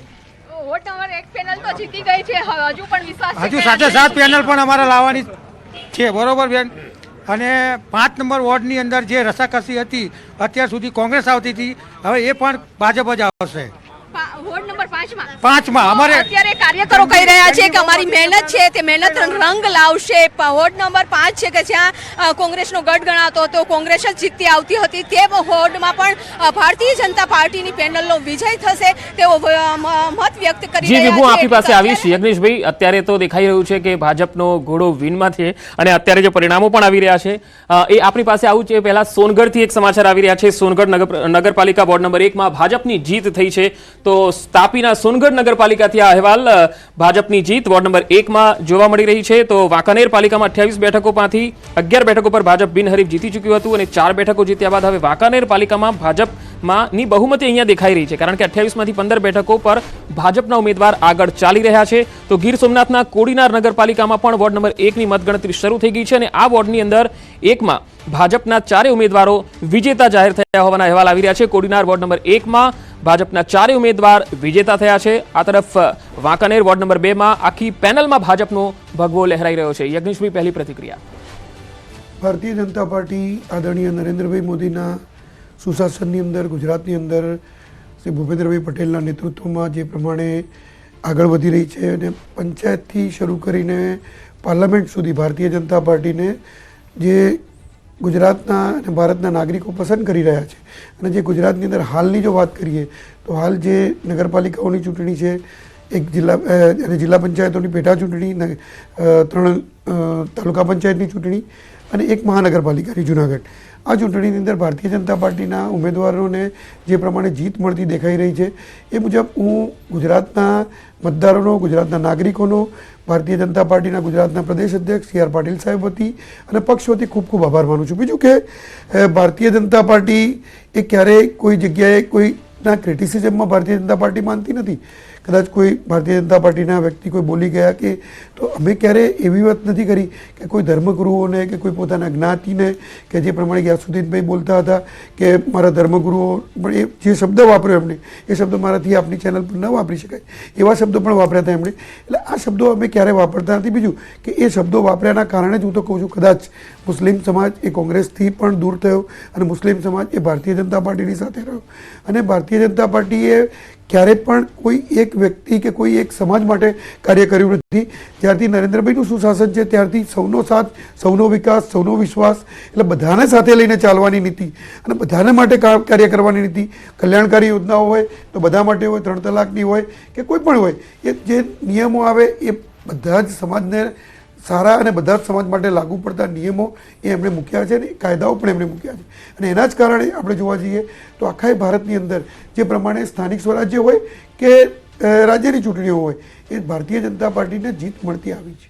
S10: વોર્ડ નંબર 1 પેનલ તો જીતી ગઈ છે, હજુ પણ વિશ્વાસ છે
S12: હજુ 7 પેનલ પણ અમારે લાવવાની છે. બરોબર બેન. અને 5 નંબર વોર્ડની અંદર જે રસાકસી હતી અત્યાર સુધી કોંગ્રેસ આવતી હતી, હવે એ પણ ભાજપ જ આવશે.
S10: વોર્ડ નંબર 5માં
S12: અમારે
S10: અત્યારે કાર્યકરો કહી રહ્યા છે કે અમારી મહેનત છે તે મહેનત રંગ લાવશે. વોર્ડ નંબર 5 છે કે જ્યાં કોંગ્રેસનો ગઢ ગણાતો હતો, કોંગ્રેસ જ જીતતી આવતી હતી, તે વોર્ડમાં પણ ભારતીય જનતા પાર્ટીની પેનલનો વિજય થશે તેવો મત વ્યક્ત કરી રહ્યા છે.
S4: વિભુ, આપની પાસે આવીશ. યજ્ઞેશભાઈ, અત્યારે તો દેખાઈ રહ્યું છે કે ભાજપનો ઘોડો વિનમાં છે અને અત્યારે જે પરિણામો પણ આવી રહ્યા છે એ આપણી પાસે આવું છે. પહેલા સોનગઢથી એક સમાચાર આવી રહ્યા છે. સોનગઢ નગરપાલિકા વોર્ડ નંબર 1માં ભાજપની જીત થઈ છે. તો તાપીના સોનગઢ નગરપાલિકાથી આ અહેવાલ. ભાજપની જીત વોર્ડ નંબર 1માં જોવા મળી રહી છે. તો વાંકાનેર પાલિકામાં 28 બેઠકોમાંથી 11 બેઠકો પર ભાજપ બિનહરીફ જીતી ચૂક્યું હતું અને 4 બેઠકો જીત્યા બાદ હવે વાંકાનેર પાલિકામાં ભાજપની બહુમતી અહીંયા દેખાઈ રહી છે કારણ કે 28માંથી 15 બેઠકો પર ભાજપના ઉમેદવાર આગળ ચાલી રહ્યા છે. તો ગીર સોમનાથના કોડીનાર નગરપાલિકામાં પણ વોર્ડ નંબર 1ની મતગણતરી શરૂ થઈ ગઈ છે અને આ વોર્ડની અંદર 1માં ભાજપના 4 ઉમેદવારો વિજેતા જાહેર થયા હોવાના અહેવાલ આવી રહ્યા છે. કોડીનાર વોર્ડ નંબર 1માં ભાજપના 4 ઉમેદવાર વિજેતા થયા છે. આ તરફ વાંકાનેર વોર્ડ નંબર 2માં આખી પેનલમાં ભાજપનો ભગવો લહેરાઈ રહ્યો છે. યજ્ઞેશભાઈ, પહેલી પ્રતિક્રિયા.
S7: ભારતીય જનતા પાર્ટી આદરણીય નરેન્દ્રભાઈ મોદીના સુશાસનની અંદર ગુજરાતની અંદર શ્રી ભૂપેન્દ્રભાઈ પટેલના નેતૃત્વમાં જે પ્રમાણે આગળ વધી રહી છે અને પંચાયતથી શરૂ કરીને પાર્લામેન્ટ સુધી ભારતીય જનતા પાર્ટીને જે ગુજરાતના અને ભારતના નાગરિકો પસંદ કરી રહ્યા છે. અને જે ગુજરાતની અંદર હાલની જો વાત કરીએ તો હાલ જે નગરપાલિકાઓની ચૂંટણી છે, એક જિલ્લા પંચાયતોની પેટા ચૂંટણી, 3 તાલુકા પંચાયતની ચૂંટણી અને એક મહાનગરપાલિકાની જુનાગઢ. આ ચૂંટણીની અંદર ભારતીય જનતા પાર્ટીના ઉમેદવારોને જે પ્રમાણે જીત મળતી દેખાઈ રહી છે એ મુજબ હું ગુજરાતના મતદારોનો, ગુજરાતના નાગરિકોનો, ભારતીય જનતા પાર્ટીના ગુજરાતના પ્રદેશ અધ્યક્ષ સી આર પાટીલ સાહેબ વતી અને પક્ષ વતી ખૂબ ખૂબ આભાર માનું છું. બીજું કે ભારતીય જનતા પાર્ટી એ ક્યારેય કોઈ જગ્યાએ કોઈના ક્રિટિસિઝમમાં ભારતીય જનતા પાર્ટી માનતી નથી. કદાચ કોઈ ભારતીય જનતા પાર્ટીના વ્યક્તિ કોઈ બોલી ગયા કે તો અમે ક્યારેય એવી વાત નથી કરી કે કોઈ ધર્મગુરુઓને કે કોઈ પોતાના જ્ઞાતિને કે જે પ્રમાણે ગ્યાસુદ્દીનભાઈ બોલતા હતા કે મારા ધર્મગુરુઓ, પણ એ જે શબ્દ વાપર્યો એમણે એ શબ્દ મારાથી આપની ચેનલ પર ન વાપરી શકાય એવા શબ્દો પણ વાપર્યા હતા એમણે. એટલે આ શબ્દો અમે ક્યારેય વાપરતા નથી. બીજું કે એ શબ્દો વાપર્યાના કારણે જ હું તો કહું છું કદાચ મુસ્લિમ સમાજ એ કોંગ્રેસથી પણ દૂર થયો અને મુસ્લિમ સમાજ એ ભારતીય જનતા પાર્ટીની સાથે રહ્યો. અને ભારતીય જનતા પાર્ટીએ ક્યારેય પણ કોઈ એક વ્યક્તિ કે કોઈ એક સમાજ માટે કાર્ય કર્યું નથી. જ્યારથી નરેન્દ્રભાઈનું સુશાસન છે ત્યારથી સૌનો સાથ, સૌનો વિકાસ, સૌનો વિશ્વાસ, એટલે બધાને સાથે લઈને ચાલવાની નીતિ અને બધાને માટે કાર્ય કરવાની નીતિ. કલ્યાણકારી યોજનાઓ હોય તો બધા માટે હોય, 3 તલાકની હોય કે કોઈ પણ હોય, એ જે નિયમો આવે એ બધા જ સમાજને સારા અને બધા જ સમાજ માટે લાગુ પડતા નિયમો એ એમણે મૂક્યા છે અને કાયદાઓ પણ એમણે મૂક્યા છે. અને એના જ કારણે આપણે જોવા જઈએ તો આખા ભારતની અંદર જે પ્રમાણે સ્થાનિક સ્વરાજ્ય હોય કે રાજ્યની ચૂંટણીઓ હોય એ ભારતીય જનતા પાર્ટીને જીત મળતી આવી છે.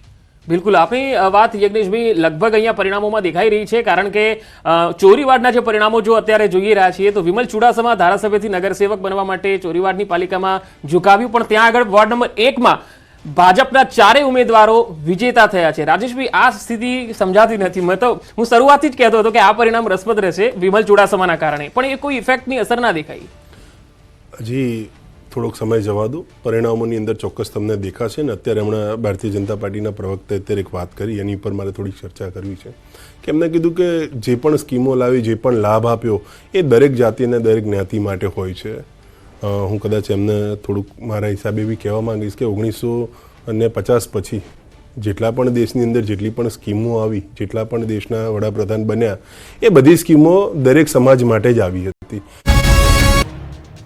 S4: બિલકુલ આપણી વાત યજ્ઞેશભાઈ લગભગ અહીંયા પરિણામોમાં દેખાઈ રહી છે, કારણ કે ચોરીવાડના જે પરિણામો જો અત્યારે જોઈ રહ્યા છીએ તો વિમલ ચુડાસમા ધારાસભ્યથી નગરસેવક બનવા માટે ચોરીવાડની પાલિકામાં ઝુકાવ્યું, પણ ત્યાં આગળ વોર્ડ નંબર 1માં ભાજપના 4 ઉમેદવારો વિજેતા થયા છે. રાજેશભાઈ, આ સ્થિતિ સમજાતી નથી. મેં તો હું શરૂઆતથી જ કહેતો હતો કે આ પરિણામ રસપ્રદ રહેશે વિમલ ચુડાસમાના કારણે, પણ એ કોઈ ઇફેક્ટની અસર ના દેખાઈ.
S9: હજી થોડોક સમય જવા દો, પરિણામોની અંદર ચોક્કસ તમને દેખાશે. ને અત્યારે હમણાં ભારતીય જનતા પાર્ટીના પ્રવક્તાએ અત્યારે એક વાત કરી, એની ઉપર મારે થોડીક ચર્ચા કરવી છે. કે એમને કીધું કે જે પણ સ્કીમો લાવી, જે પણ લાભ આપ્યો એ દરેક જાતિ અને દરેક જ્ઞાતિ માટે હોય છે. હું કદાચ એમને થોડુંક મારા હિસાબે બી કહેવા માંગીશ કે 1950 પછી જેટલા પણ દેશની અંદર જેટલી પણ સ્કીમો આવી, જેટલા પણ દેશના વડાપ્રધાન બન્યા, એ બધી સ્કીમો દરેક સમાજ માટે જ આવી હતી.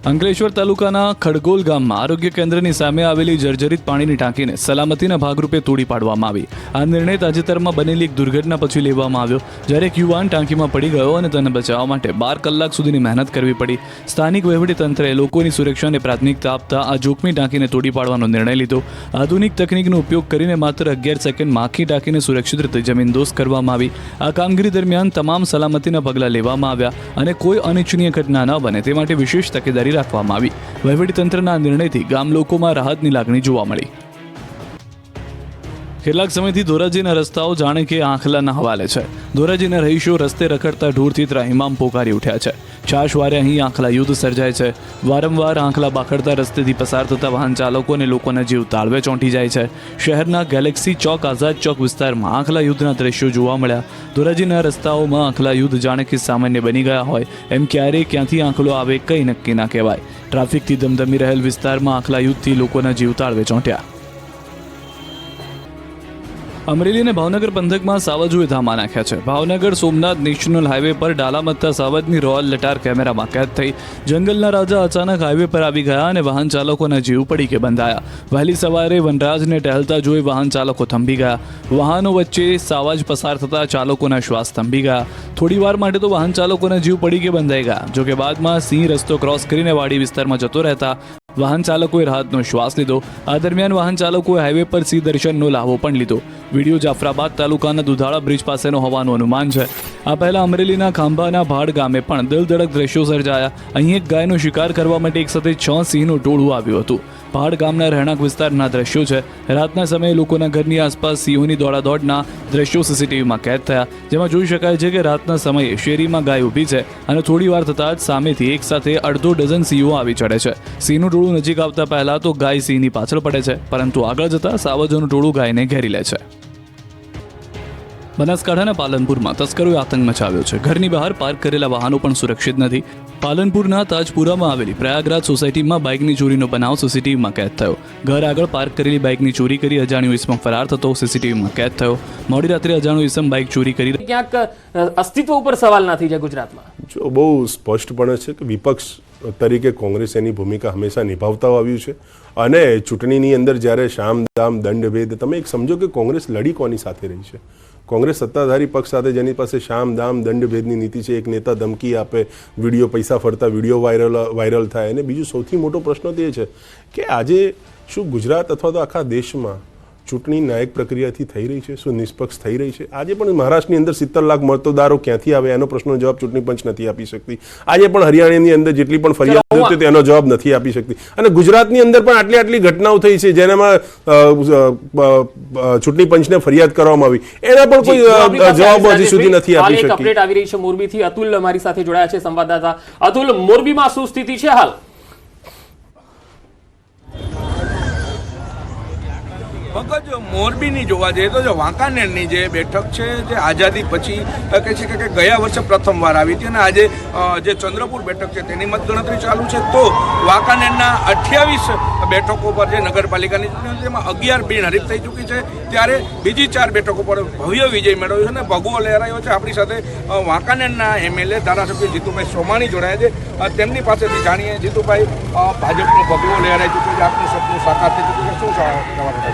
S13: અંકલેશ્વર તાલુકાના ખડગોલ ગામમાં આરોગ્ય કેન્દ્રની સામે આવેલી જર્જરિત પાણીની ટાંકીને સલામતીના ભાગરૂપે તોડી પાડવામાં આવી. આ નિર્ણય તાજેતરમાં બનેલી એક દુર્ઘટના પછી લેવામાં આવ્યો, જ્યારે એક યુવાન ટાંકીમાં પડી ગયો અને તેને બચાવવા માટે 12 કલાક સુધીની મહેનત કરવી પડી. સ્થાનિક વહીવટીતંત્રએ લોકોની સુરક્ષાને પ્રાથમિકતા આપતા આ જોખમી ટાંકીને તોડી પાડવાનો નિર્ણય લીધો. આધુનિક તકનીકનો ઉપયોગ કરીને માત્ર 11 સેકન્ડમાં આખી ટાંકીને સુરક્ષિત રીતે જમીનદોસ્ત કરવામાં આવી. આ કામગીરી દરમિયાન તમામ સલામતીના પગલાં લેવામાં આવ્યા અને કોઈ અનિચ્છનીય ઘટના ન બને તે માટે વિશેષ તકેદારી રાખવામાં આવી. વહીવટીતંત્રના નિર્ણયથી ગામ લોકોમાં રાહતની લાગણી જોવા મળી. કેટલાક સમયથી ધોરાજીના રસ્તાઓ જાણે કે આંખલાના હવાલે છે. ધોરાજીના રહીશો રસ્તે રખડતા ઢોરથી ત્રાહિમામ પોકારી ઉઠ્યા છે. છાશવારે અહીં આંખલા યુદ્ધ સર્જાય છે. વારંવાર આંખલા બાખડતા રસ્તેથી પસાર થતા વાહન ચાલકો અને લોકોના જીવ તાળવે ચોંટી જાય છે. શહેરના ગેલેક્સી ચોક, આઝાદ ચોક વિસ્તારમાં આંખલા યુદ્ધના દ્રશ્યો જોવા મળ્યા. ધોરાજીના રસ્તાઓમાં આંખલા યુદ્ધ જાણે કે સામાન્ય બની ગયા હોય એમ. ક્યારેય ક્યાંથી આંખલો આવે કંઈ નક્કી ના કહેવાય. ટ્રાફિકથી ધમધમી રહેલ વિસ્તારમાં આંખલા યુદ્ધથી લોકોના જીવ તાળવે ચોંટ્યા. અમરેલી અને ભાવનગર પંથકમાં સાવજોએ ધામા નાખ્યા છે. ભાવનગર સોમનાથ નેશનલ હાઈવે પર ડાલામત્તા સાવજની રોયલ લટાર કેમેરામાં કેદ થઈ. જંગલના રાજા અચાનક હાઈવે પર આવી ગયા અને વાહન ચાલકોના જીવ પડી કે બંધાયા. વહેલી સવારે વનરાજને ટહેલતા જોઈ વાહન ચાલકો થંભી ગયા. વાહનો વચ્ચે સાવજ પસાર થતા ચાલકોના શ્વાસ થંભી ગયા. થોડીવાર માટે તો વાહન ચાલકોના જીવ પડી કે બંધાઈ ગયા. જોકે બાદમાં સિંહ રસ્તો ક્રોસ કરીને વાડી વિસ્તારમાં જતો રહેતા વાહન ચાલકોએ રાહતનો શ્વાસ લીધો. આ દરમિયાન વાહન ચાલકોએ હાઈવે પર સિંહ દર્શનનો લાહવો પણ લીધો. વિડીયો જાફરાબાદ તાલુકાના દુધાળા બ્રિજ પાસેનો હોવાનું અનુમાન છે. આ પહેલા અમરેલીના ખાંભાના ભાડ ગામે પણ દિલધડક દ્રશ્યો સર્જાયા. અહીં એક ગાયનો શિકાર કરવા માટે એક સાથે 6 સિંહનું ટોળું આવ્યું હતું. ભાડ ગામના રહેણાંક વિસ્તારના દ્રશ્યો છે. રાતના સમયે લોકોના ઘરની આસપાસ સિંહોની દોડાદોડના દ્રશ્યો સીસીટીવીમાં કેદ થયા, જેમાં જોઈ શકાય છે કે રાતના સમયે શેરીમાં ગાય ઊભી છે અને થોડી વાર થતાં જ સામેથી એક સાથે અડધો ડઝન સિંહો આવી ચડે છે. સિંહનું ટોળું નજીક આવતા પહેલા તો ગાય સિંહની પાછળ પડે છે, પરંતુ આગળ જતા સાવજોનું ટોળું ગાયને ઘેરી લે છે. બનાસકાંઠાના પાલનપુરમાં તસ્કરોએ આતંક મચાવ્યો છે. ઘરની બહાર પાર્ક કરેલા વાહનો પણ સુરક્ષિત નથી. પાલનપુરના તાજપુરામાં આવેલી પ્રયાગરાજ સોસાયટીમાં બાઇકની ચોરીનો બનાવ સીસીટીવીમાં કેદ થયો. ઘર આગળ પાર્ક કરેલી બાઇકની ચોરી કરી અજાણ્યો ઇસમ ફરાર થતો સીસીટીવીમાં કેદ થયો. મોડી રાત્રે અજાણ્યો ઇસમ બાઇક ચોરી કરી
S4: ક્યાંક અસ્તિત્વ ઉપર સવાલ ના થઈ જાય ગુજરાતમાં.
S9: જો બહુ સ્પષ્ટપણે છે કે વિપક્ષ તરીકે કોંગ્રેસ એની ભૂમિકા હંમેશા નિભાવતા આવ્યું છે. અને ચૂંટણીની અંદર જ્યારે શામ દામ દંડ ભેદ, તમે એક સમજો કે કોંગ્રેસ લડી કોની સાથે રહી છે. કોંગ્રેસ સત્તાધારી પક્ષ સાથે જેની પાસે શામ દામ દંડ ભેદની નીતિ છે. એક નેતા ધમકી આપે, વિડીયો પૈસા ફરતા વિડીયો વાયરલ થાય. અને બીજું સૌથી મોટો પ્રશ્ન તો એ છે કે આજે શું ગુજરાત અથવા તો આખા દેશમાં ચૂંટણી ન્યાયિક પ્રક્રિયાથી થઈ રહી છે? શું નિષ્પક્ષ થઈ રહી છે? આજે પણ મહારાષ્ટ્રની અંદર 70 લાખ મતદારો ક્યાંથી આવે એનો પ્રશ્નનો જવાબ ચૂંટણી પંચ નથી આપી શકતી. આજે પણ હરિયાણાની અંદર જેટલી પણ ફરિયાદ હતી તેનો જવાબ નથી આપી શકતી. અને ગુજરાતની અંદર પણ આટલી ઘટનાઓ થઈ છે જેનામાં ચૂંટણી પંચને ફરિયાદ કરવામાં આવી, એના પણ કોઈ જવાબ હજી સુધી નથી આપી શકી.
S4: અપડેટ આવી રહી છે મોરબીથી. અતુલ અમારી સાથે જોડાયા છે, સંવાદદાતા. અતુલ, મોરબીમાં શું સ્થિતિ છે હાલ?
S14: પંકજ, મોરબીની જોવા જઈએ તો વાંકાનેરની જે બેઠક છે જે આઝાદી પછી કહે છે કે ગયા વર્ષે પ્રથમવાર આવી હતી અને આજે જે ચંદ્રપુર બેઠક છે તેની મતગણતરી ચાલુ છે. તો વાંકાનેરના 28 બેઠકો પર જે નગરપાલિકાની ચૂંટણી તેમાં 11 બિનહરીફ થઈ ચૂકી છે, ત્યારે બીજી 4 બેઠકો પર ભવ્ય વિજય મેળવ્યો છે અને ભગવો લહેરાયો છે. આપણી સાથે વાંકાનેરના MLA ધારાસભ્ય જીતુભાઈ સોમાણી જોડાયા છે. તેમની પાસેથી જાણીએ. જીતુભાઈ, ભાજપનો ભગવો લહેરાઈ ચૂક્યો છે, આપનું સપનું સાકાર થઈ ચૂક્યું છે, શું કહેવાનું છે?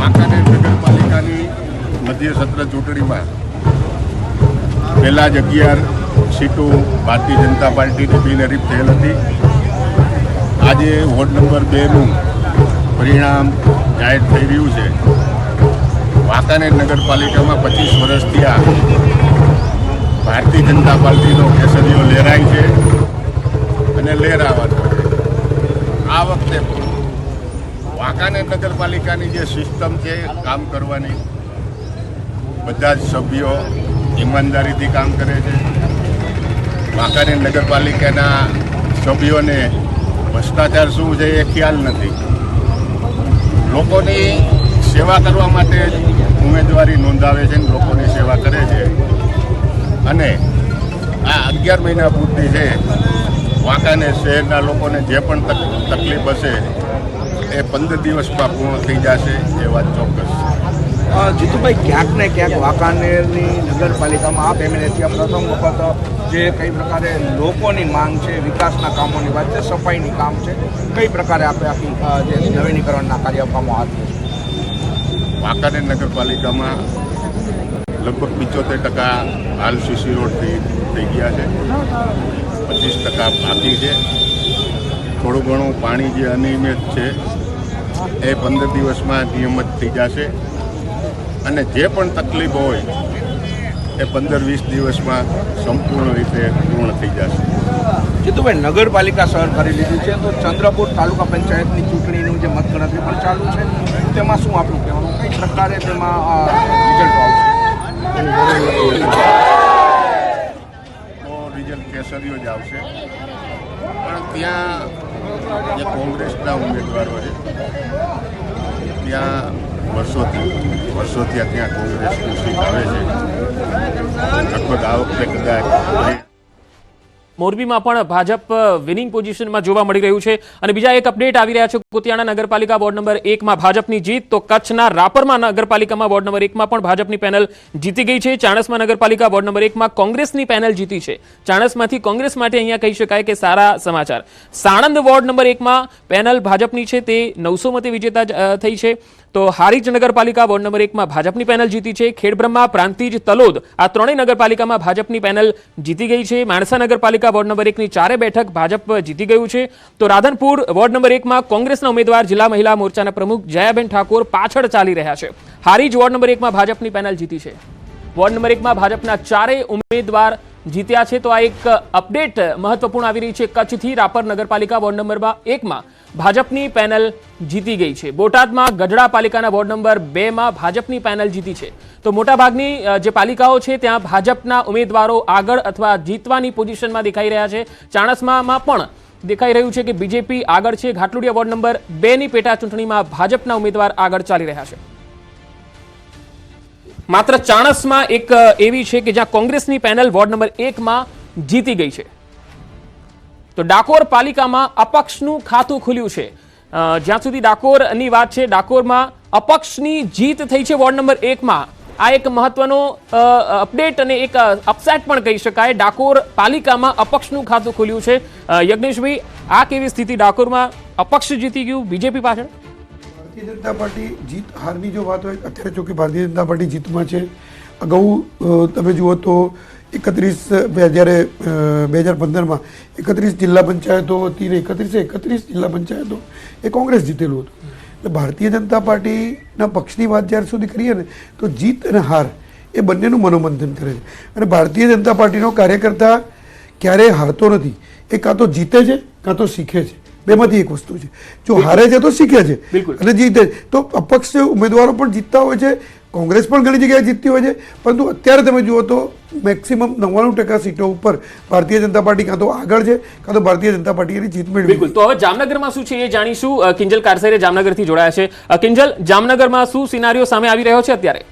S15: વાંકાનેર નગરપાલિકાની મધ્ય સત્ર ચૂંટણીમાં પહેલા જ 11 સીટો ભારતીય જનતા પાર્ટીની બિનહરીફ થયેલ હતી. આજે વોર્ડ નંબર 2નું પરિણામ જાહેર થઈ રહ્યું છે. વાંકાનેર નગરપાલિકામાં 25 વર્ષથી આ ભારતીય જનતા પાર્ટીનો કેસરીઓ લહેરાય છે અને લહેરાવાનો છે. આ વખતે વાંકાનેર નગરપાલિકાની જે સિસ્ટમ છે કામ કરવાની, બધા જ સભ્યો ઈમાનદારીથી કામ કરે છે. વાંકાનેર નગરપાલિકાના સભ્યોને ભ્રષ્ટાચાર શું છે એ ખ્યાલ નથી. લોકોની સેવા કરવા માટે ઉમેદવારી નોંધાવે છે અને લોકોની સેવા કરે છે. અને આ 11 મહિના પૂરતી છે વાંકાનેર શહેરના લોકોને જે પણ તકલીફ હશે એ 15 દિવસમાં પૂર્ણ થઈ જશે એ વાત ચોક્કસ છે.
S14: જીતુભાઈ, ક્યાંક ને ક્યાંક વાંકાનેરની નગરપાલિકામાં આપ એમએલએ પ્રથમ વખત જે કઈ પ્રકારે લોકોની માંગ છે, વિકાસના કામોની વાત છે, સફાઈની કામ છે, કઈ પ્રકારે આપણે આખી જે નવીનીકરણના કાર્યક્રમો હાથ ધર્યા?
S15: વાંકાનેર નગરપાલિકામાં લગભગ 75% હાલ સીસી રોડ થઈ ગયા છે, 25% બાકી છે. થોડું ઘણું પાણી જે અનિયમિત છે એ 15 દિવસમાં નિયમિત થઈ જશે અને જે પણ તકલીફ હોય એ 15-20 દિવસમાં સંપૂર્ણ રીતે પૂર્ણ થઈ જશે.
S14: જીતુભાઈ, નગરપાલિકા શહેર કરી લીધી છે તો ચંદ્રપુર તાલુકા પંચાયતની ચૂંટણીનું જે મતગણતરી પણ ચાલુ છે તેમાં શું આપણું કહેવાનું, કઈ પ્રકારે તેમાં રિઝલ્ટ આવશે?
S15: તો રિઝલ્ટ કેસરીઓ જ આવશે, પણ ત્યાં જે કોંગ્રેસના ઉમેદવારો છે ત્યાં વર્ષોથી ત્યાં કોંગ્રેસની સીટ આવે છે. લગભગ આ વખતે કદાચ
S4: મોરબીમાં પણ ભાજપ વિનિંગ પોઝિશનમાં જોવા મળી રહ્યું છે. અને બીજા એક અપડેટ આવી રહ્યા છે. કુતિયાણા નગરપાલિકા વોર્ડ નંબર 1 માં ભાજપની જીત, તો કચ્છના રાપરમાં નગરપાલિકામાં વોર્ડ નંબર 1 માં પણ ભાજપની પેનલ જીતી ગઈ છે. ચાણસ્મા નગરપાલિકા વોર્ડ નંબર 1 માં કોંગ્રેસની પેનલ જીતી છે. ચાણસ્માથી કોંગ્રેસ માટે અહીંયા કહી શકાય કે સારા સમાચાર. સાણંદ વોર્ડ નંબર 1 માં પેનલ ભાજપની છે, તે 900 મતે વિજેતા થઈ છે. તો હારીજ નગરપાલિકા વોર્ડ નંબર 1 માં ભાજપની પેનલ જીતી છે. ખેડબ્રહ્મા, પ્રાંતિજ, તલોદ આ ત્રણેય નગરપાલિકામાં ભાજપની પેનલ જીતી ગઈ છે. માણસા નગરપાલિકા વોર્ડ નંબર 1 ની 4 બેઠક ભાજપ જીતી ગયું છે. તો રાધનપુર વોર્ડ નંબર 1 માં કોંગ્રેસના ઉમેદવાર જિલ્લા મહિલા મોરચાના પ્રમુખ જયાબેન ઠાકોર પાછળ ચાલી રહ્યા છે. હારીજ વોર્ડ નંબર 1 માં ભાજપની પેનલ જીતી છે. વોર્ડ નંબર 1 માં ભાજપના 4 ઉમેદવાર જીત્યા છે. તો આ એક અપડેટ મહત્વપૂર્ણ આવી રહી છે. કચ્છથી રાપર નગરપાલિકા વોર્ડ નંબર 1 માં ભાજપની પેનલ જીતી ગઈ છે. બોટાદમાં ગઢડા પાલિકાના વોર્ડ નંબર 2 માં ભાજપની પેનલ જીતી છે. તો મોટાભાગની જે પાલિકાઓ છે ત્યાં ભાજપના ઉમેદવારો આગળ અથવા જીતવાની પોઝિશનમાં દેખાઈ રહ્યા છે. ચાણસ્મામાં પણ દેખાઈ રહ્યું છે કે બીજેપી આગળ છે. ઘાટલુડિયા વોર્ડ નંબર 2 ની પેટા ચૂંટણીમાં ભાજપના ઉમેદવાર આગળ ચાલી રહ્યા છે. માત્ર ચાણસ્મા એક એવી છે કે જ્યાં કોંગ્રેસની પેનલ વોર્ડ નંબર 1 માં જીતી ગઈ છે. તો ડાકોર પાલિકામાં અપક્ષનું ખાતું ખુલ્યું છે. જ્યાં સુધી ડાકોરની વાત છે, ડાકોરમાં અપક્ષની જીત થઈ છે વોર્ડ નંબર 1 માં. આ એક મહત્વનો અપડેટ અને એક અપસેટ પણ કહી શકાય. ડાકોર પાલિકામાં અપક્ષનું ખાતું ખુલ્યું છે. યજ્ઞેશભાઈ, આ કેવી સ્થિતિ? ડાકોરમાં અપક્ષ જીતી ગયું બીજેપી પાછળ?
S7: ભારતીય જનતા પાર્ટી જીત હારની જો વાત હોય, અત્યારે જો કે ભારતીય જનતા પાર્ટી જીતમાં છે. અગાઉ તમે જુઓ તો 2015માં 31 જિલ્લા પંચાયતો હતી ને 31 જિલ્લા પંચાયતો એ કોંગ્રેસ જીતેલું હતું. એટલે ભારતીય જનતા પાર્ટીના પક્ષની વાત જ્યાર સુધી કરીએ ને તો જીત અને હાર એ બંનેનું મનોમંથન કરે છે. અને ભારતીય જનતા પાર્ટીનો કાર્યકર્તા ક્યારેય હારતો નથી. એ કાં તો જીતે છે કાં તો શીખે છે. બેમાંથી એક વસ્તુ છે. જો હારે છે તો શીખે છે અને જીતે તો અપક્ષ ઉમેદવારો પણ જીતતા હોય છે. કોંગ્રેસ પણ ઘણી જગ્યાએ જીતતી હોય છે, પરંતુ અત્યારે તમે જુઓ તો મેક્સિમમ 99% સીટો ઉપર ભારતીય જનતા પાર્ટી કાં તો આગળ છે કાં તો ભારતીય જનતા પાર્ટી એની જીત મેળવી.
S4: બિલકુલ. તો હવે જામનગરમાં શું છે એ જાણીશું. કિંજલ કારસેરે જામનગરથી જોડાયા છે. કિંજલ, જામનગરમાં શું સિનારીઓ સામે આવી રહ્યો છે અત્યારે?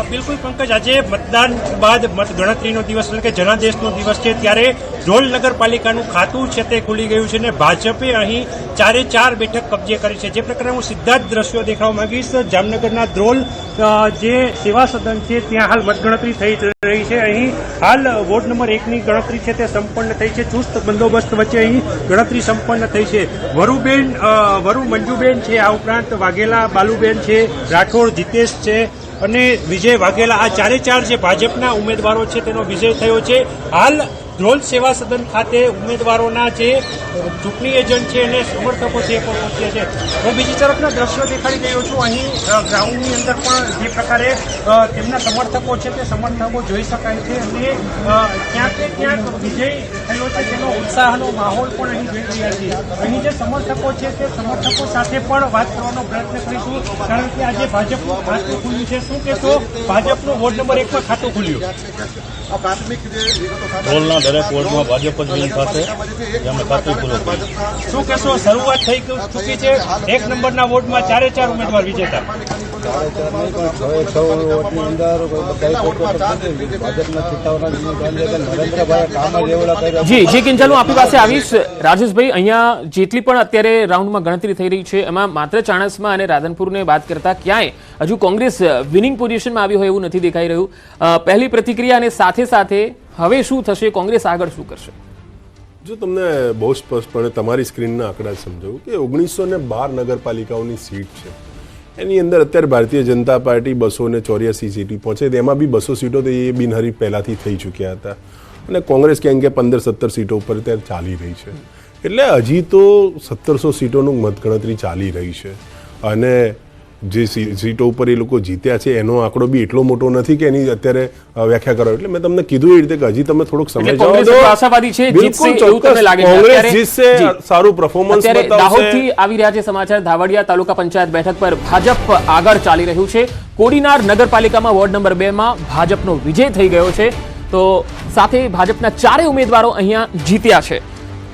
S16: બિલકુલ પંકજ, આજે મતદાન બાદ મતગણતરીનો દિવસ એટલે કે જનાદેશનો દિવસ છે, ત્યારે ધ્રોલ નગરપાલિકાનું ખાતું છે તે ખુલી ગયું છે અને ભાજપે અહીં 4 બેઠક કબજે કરી છે. જે પ્રકારે હું સીધા જ દ્રશ્યો દેખાવા માંગીશ. જામનગરના ધ્રોલ જે સેવા સદન છે ત્યાં હાલ મતગણતરી થઈ રહી છે. અહીં હાલ વોર્ડ નંબર 1 ની ગણતરી છે તે સંપન્ન થઈ છે. ચુસ્ત બંદોબસ્ત વચ્ચે અહીં ગણતરી સંપન્ન થઈ છે. વરુ મંજુબેન છે, આ ઉપરાંત વાઘેલા બાલુબેન છે, રાઠોડ જીતેશ છે અને વિજય વાઘેલા, આ 4 જે ભાજપના ઉમેદવારો છે તેનો વિજય થયો છે. હાલ ધ્રોલ સેવા સદન ખાતે ઉમેદવારોના જે ચૂંટણી એજન્ટ છે અને સમર્થકો છે એ પણ પહોંચ્યા છે. હવે બીજી તરફના દ્રશ્યો દેખાડી રહ્યો છું. અહીં ગ્રાઉન્ડની અંદર પણ જે પ્રકારે તેમના સમર્થકો છે તે સમર્થકો જોઈ શકાય છે અને ક્યાંક ને ક્યાંક વિજય થયો છે તેનો ઉત્સાહનો માહોલ પણ અહીં જોઈ રહ્યા છીએ. અહીં જે સમર્થકો છે તે સમર્થકો સાથે પણ વાત કરવાનો પ્રયત્ન કરીશું, કારણ કે આજે ભાજપનું ખાતું ખુલ્યું છે. શું કહેશો, ભાજપનું વોર્ડ નંબર 1 માં ખાતું ખુલ્યું?
S17: ધોલના દરેક વોર્ડમાં ભાજપ જ વિન થશે, જેમને ખાતું ખુલ્લું.
S16: શું કહેશો, શરૂઆત થઈ ચૂકી છે? 1 નંબરના વોર્ડમાં 4 ઉમેદવાર વિજેતા.
S4: જી કિંજલ, હું આપની પાસે આવીશ. રાજેશભાઈ, અહીંયા જેટલી પણ અત્યારે રાઉન્ડમાં ગણતરી થઈ રહી છે એમાં માત્ર ચાણસ્મા અને રાધનપુરને વાત કરતા ક્યાંય હજુ કોંગ્રેસ વિનિંગ પોઝિશનમાં આવી હોય એવું નથી દેખાઈ રહ્યું. પહેલી પ્રતિક્રિયા અને સાથે સાથે હવે શું થશે, કોંગ્રેસ આગળ શું કરશે?
S9: જો તમને બહુ સ્પષ્ટપણે તમારી સ્ક્રીનના આંકડા સમજાવું કે 1912 નગરપાલિકાઓની સીટ છે, એની અંદર અત્યારે ભારતીય જનતા પાર્ટી 284 સીટો પહોંચે, તેમાં બી 200 સીટો તો એ બિનહરીફ પહેલાંથી થઈ ચૂક્યા હતા અને કોંગ્રેસ ક્યાંક કે 15-17 સીટો ઉપર ત્યારે ચાલી રહી છે. એટલે હજી તો 1700 સીટોનું મતગણતરી ચાલી રહી છે અને જે સીટો ઉપર એ લોકો જીત્યા છે એનો આંકડો બી એટલો મોટો નથી કે એની અત્યારે વ્યાખ્યા કરો. એટલે મેં તમને કીધું એ રીતે કે હજી તમે થોડોક સમય જાઓ તો
S4: આશાવાદી છે, જીતશે એવું તમને લાગે છે?
S9: કોંગ્રેસ જીતશે, સારું પરફોર્મન્સ બતાવશે.
S4: દાહોદથી આવી રહ્યા છે સમાચાર. ધાવડિયા તાલુકા પંચાયત બેઠક પર ભાજપ આગળ ચાલી રહ્યું છે. કોડીનાર નગરપાલિકામાં વોર્ડ નંબર 2 માં ભાજપનો વિજય થઈ ગયો છે. તો સાથે ભાજપના 4 ઉમેદવારો અહીંયા જીત્યા છે.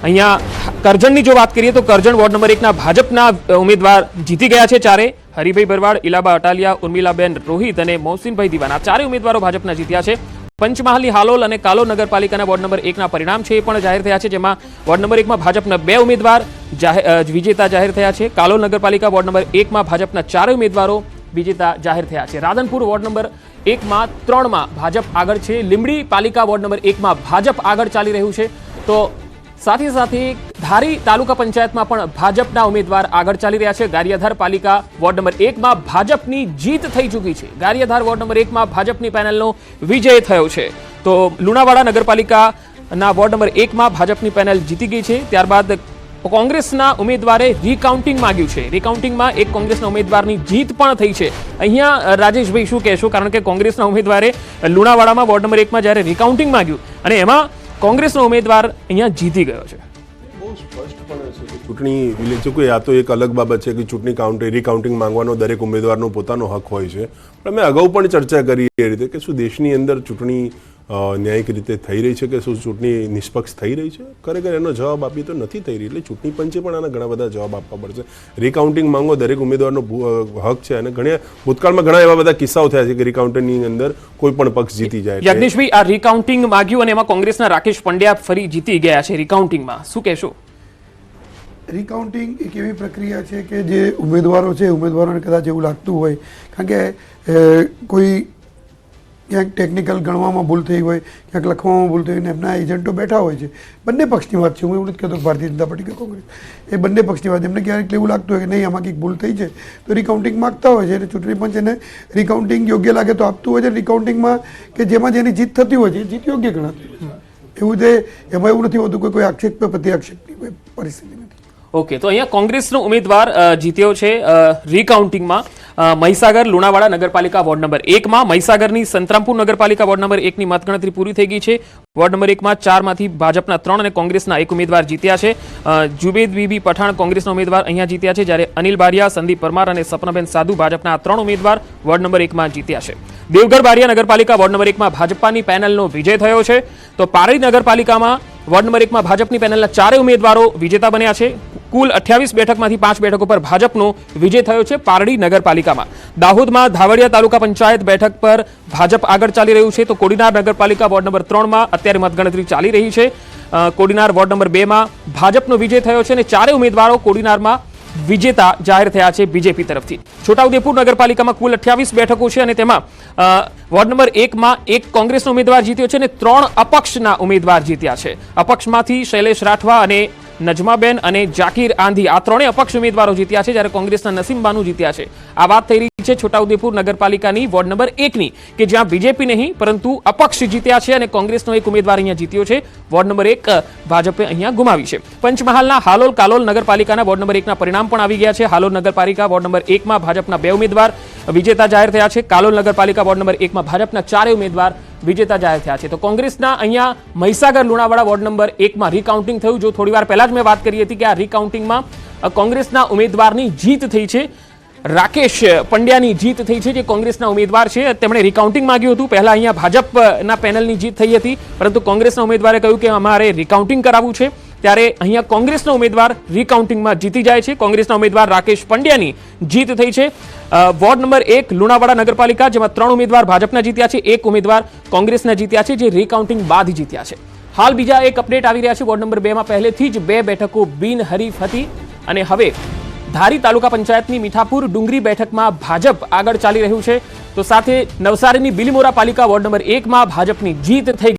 S4: અહીંયા કરજણની જો વાત કરીએ તો કરજણ વોર્ડ નંબર 1 ના ભાજપના ઉમેદવાર જીતી ગયા છે 4. હરિભાઈ ભરવાડ, ઇલાબા અટાલિયા, ઉર્મિલાબેન રોહિત અને મોહસિનભાઈ દીવાના 4 ઉમેદવારો ભાજપના જીત્યા છે. પંચમહાલની હાલોલ અને કાલો નગરપાલિકાના વોર્ડ નંબર 1 ના પરિણામ છે એ પણ જાહેર થયા છે, જેમાં વોર્ડ નંબર 1 માં ભાજપના 2 ઉમેદવાર વિજેતા જાહેર થયા છે. કાલોલ નગરપાલિકા વોર્ડ નંબર 1 માં ભાજપના 4 ઉમેદવારો વિજેતા જાહેર થયા છે. રાધનપુર વોર્ડ નંબર 1 માં 3 માં ભાજપ આગળ છે. લીંબડી પાલિકા વોર્ડ નંબર 1 માં ભાજપ આગળ ચાલી રહ્યું છે. તો સાથે સાથે ધારી તાલુકા પંચાયતમાં પણ ભાજપના ઉમેદવાર આગળ ચાલી રહ્યા છે. ગારિયાધાર પાલિકા વોર્ડ નંબર 1 માં ભાજપની જીત થઈ ચૂકી છે. ગારિયાધાર વોર્ડ નંબર 1 માં ભાજપની પેનલનો વિજય થયો છે. તો લુણાવાડા નગરપાલિકાના વોર્ડ નંબર 1 માં ભાજપની પેનલ જીતી ગઈ છે. ત્યારબાદ કોંગ્રેસના ઉમેદવારે રિકાઉન્ટિંગ માંગ્યું છે. રિકાઉન્ટિંગમાં એક કોંગ્રેસના ઉમેદવારની જીત પણ થઈ છે. અહીંયા રાજેશભાઈ શું કહેશો, કારણ કે કોંગ્રેસના ઉમેદવારે લુણાવાડામાં વોર્ડ નંબર 1 માં જ્યારે રિકાઉન્ટિંગ માંગ્યું અને એમાં કોંગ્રેસનો ઉમેદવાર અહીંયા જીતી ગયો છે.
S9: બહુ સ્પષ્ટપણે છે કે ચૂંટણી જો કોઈ આ તો એક અલગ બાબત છે કે ચૂંટણી રિકાઉન્ટિંગ માંગવાનો દરેક ઉમેદવારનો પોતાનો હક હોય છે, પણ મેં અગાઉ પણ ચર્ચા કરી એ રીતે કે શું દેશની અંદર ચૂંટણી ન્યાયિક રીતે થઈ રહી છે કે શું ચૂંટણી નિષ્પક્ષ થઈ રહી છે? ખરેખર એનો જવાબ આપીએ તો નથી થઈ રહી. એટલે ચૂંટણી પંચે પણ આના ઘણા બધા જવાબ આપવા પડશે. રિકાઉન્ટિંગ માંગો દરેક ઉમેદવારનો હક છે અને ભૂતકાળમાં ઘણા એવા બધા કિસ્સાઓ થયા છે કે રિકાઉન્ટિંગની અંદર કોઈ પણ પક્ષ જીતી જાય.
S4: યજ્ઞેશભાઈ, આ રિકાઉન્ટિંગ માંગ્યું અને એમાં કોંગ્રેસના રાકેશ પંડ્યા ફરી જીતી ગયા છે રિકાઉન્ટિંગમાં, શું કહેશો?
S7: રિકાઉન્ટિંગ એક એવી પ્રક્રિયા છે કે જે ઉમેદવારો છે, ઉમેદવારોને કદાચ એવું લાગતું હોય કારણ કે કોઈ ક્યાંક ટેકનિકલ ગણવામાં ભૂલ થઈ હોય, ક્યાંક લખવામાં ભૂલ થઈ હોય ને એમના એજન્ટો બેઠા હોય છે. બંને પક્ષની વાત છે, હું એવું નથી કહેતો ભારતીય જનતા પાર્ટી કે કોંગ્રેસ, એ બંને પક્ષની વાત. એમને ક્યારેક એવું લાગતું હોય કે નહીં આમાં કંઈક ભૂલ થઈ છે તો રિકાઉન્ટિંગ માગતા હોય છે અને ચૂંટણી પંચ એને રિકાઉન્ટિંગ યોગ્ય લાગે તો આપતું હોય છે. રિકાઉન્ટિંગમાં કે જેમાં જેની જીત થતી હોય છે એ જીત યોગ્ય ગણાતી હોય છે. એવું છે, એમાં એવું નથી હોતું કે કોઈ આક્ષેપ કે પ્રતિ આક્ષેપની કોઈ પરિસ્થિતિ નથી.
S4: ઓકે, તો અહીંયા કોંગ્રેસનો ઉમેદવાર જીત્યો છે રિકાઉન્ટિંગમાં. મહીસાગર લુણાવાડા નગરપાલિકા વોર્ડ નંબર 1 માં, મહીસાગરની સંતરામપુર નગરપાલિકા વોર્ડ નંબર 1 ની મતગણતરી પૂરી થઈ ગઈ છે. વોર્ડ નંબર 1 માં 4 માંથી ભાજપના 3 અને કોંગ્રેસના 1 ઉમેદવાર જીત્યા છે. જુબેદ બીબી પઠાણ કોંગ્રેસના ઉમેદવાર અહીંયા જીત્યા છે, જ્યારે અનિલ બારિયા, સંદીપ પરમાર અને સપનાબેન સાધુ ભાજપના 3 ઉમેદવાર વોર્ડ નંબર 1 માં જીત્યા છે. દેવગઢ બારિયા નગરપાલિકા વોર્ડ નંબર 1 માં ભાજપાની પેનલનો વિજય થયો છે. તો પારડી નગરપાલિકામાં વોર્ડ નંબર 1 માં ભાજપની પેનલના 4 ઉમેદવારો વિજેતા બન્યા છે. કુલ 28 બેઠકમાંથી 5 બેઠકો પર ભાજપનો વિજય થયો છે પારડી નગરપાલિકામાં. દાહોદમાં ધાવડિયા તાલુકા પંચાયત બેઠક પર ભાજપ આગળ ચાલી રહ્યું છે. તો કોડીનાર નગરપાલિકા વોર્ડ નંબર 3 માં અત્યારે મતગણતરી ચાલી રહી છે. કોડીનાર વોર્ડ નંબર 2 માં ભાજપનો વિજય થયો છે અને 4 ઉમેદવારો કોડીનારમાં વિજેતા જાહેર થયા છે બીજેપી તરફથી. છોટાઉદેપુર નગરપાલિકામાં કુલ 28 બેઠકો છે અને તેમાં વોર્ડ નંબર 1 માં 1 કોંગ્રેસનો ઉમેદવાર જીત્યો છે અને 3 અપક્ષના ઉમેદવાર જીત્યા છે. અપક્ષમાંથી શૈલેષ રાઠવા અને નજમાબેન અને જાકીર આંધી આ 3 અપક્ષ ઉમેદવારો જીત્યા છે, જ્યારે કોંગ્રેસના નસીમ બાનુ જીત્યા છે. આ વાત થઈ રહી છે છોટાઉદેપુર નગરપાલિકાની વોર્ડ નંબર 1ની કે જ્યાં બીજેપી નહીં પરંતુ અપક્ષ જીત્યા છે અને કોંગ્રેસનો એક ઉમેદવાર અહીંયા જીત્યો છે. વોર્ડ નંબર 1 ભાજપે અહીંયા ગુમાવી છે. પંચમહાલના હાલોલ કાલોલ નગરપાલિકાના વોર્ડ નંબર 1ના પરિણામ પણ આવી ગયા છે. હાલોલ નગરપાલિકા વોર્ડ નંબર 1માં ભાજપના 2 ઉમેદવાર વિજેતા જાહેર થયા છે. કાલોલ નગરપાલિકા વોર્ડ નંબર 1માં ભાજપના 4 ઉમેદવાર વિજેતા જાહેર થયા છે. તો કોંગ્રેસના અહીંયા મહીસાગર લુણાવાડા વોર્ડ નંબર 1માં રીકાઉન્ટિંગ થયું. જો થોડીવાર પહેલા જ મેં વાત કરી હતી કે આ રીકાઉન્ટિંગમાં કોંગ્રેસના ઉમેદવારની જીત થઈ છે. રાકેશ પંડ્યાની જીત થઈ છે, જે કોંગ્રેસના ઉમેદવાર છે. તેમણે રીકાઉન્ટિંગ માંગ્યું હતું. પહેલા અહીંયા ભાજપના પેનલની જીત થઈ હતી, પરંતુ કોંગ્રેસના ઉમેદવારે કહ્યું કે અમારે રીકાઉન્ટિંગ કરાવવું છે. ત્યારે અહીંયા કોંગ્રેસનો ઉમેદવાર રીકાઉન્ટિંગમાં જીતી જાય છે. કોંગ્રેસના ઉમેદવાર રાકેશ પંડ્યાની જીત થઈ છે. વોર્ડ નંબર 1 લુણાવાડા નગરપાલિકા, જેમાં 3 ઉમેદવાર ભાજપના જીત્યા છે, 1 ઉમેદવાર કોંગ્રેસના જીત્યા છે, જે રીકાઉન્ટિંગ બાદ જીત્યા છે. હાલ બીજા એક અપડેટ આવી રહ્યા છે. વોર્ડ નંબર 2માં પહેલેથી જ 2 બેઠકો બિનહરીફ હતી અને હવે ધારી તાલુકા પંચાયતની મીઠાપુર ડુંગરી બેઠકમાં ભાજપ આગળ ચાલી રહ્યું છે. તો સાથે નવસારીની બિલીમોરા પાલિકા વોર્ડ નંબર 1માં ભાજપની જીત થઈ.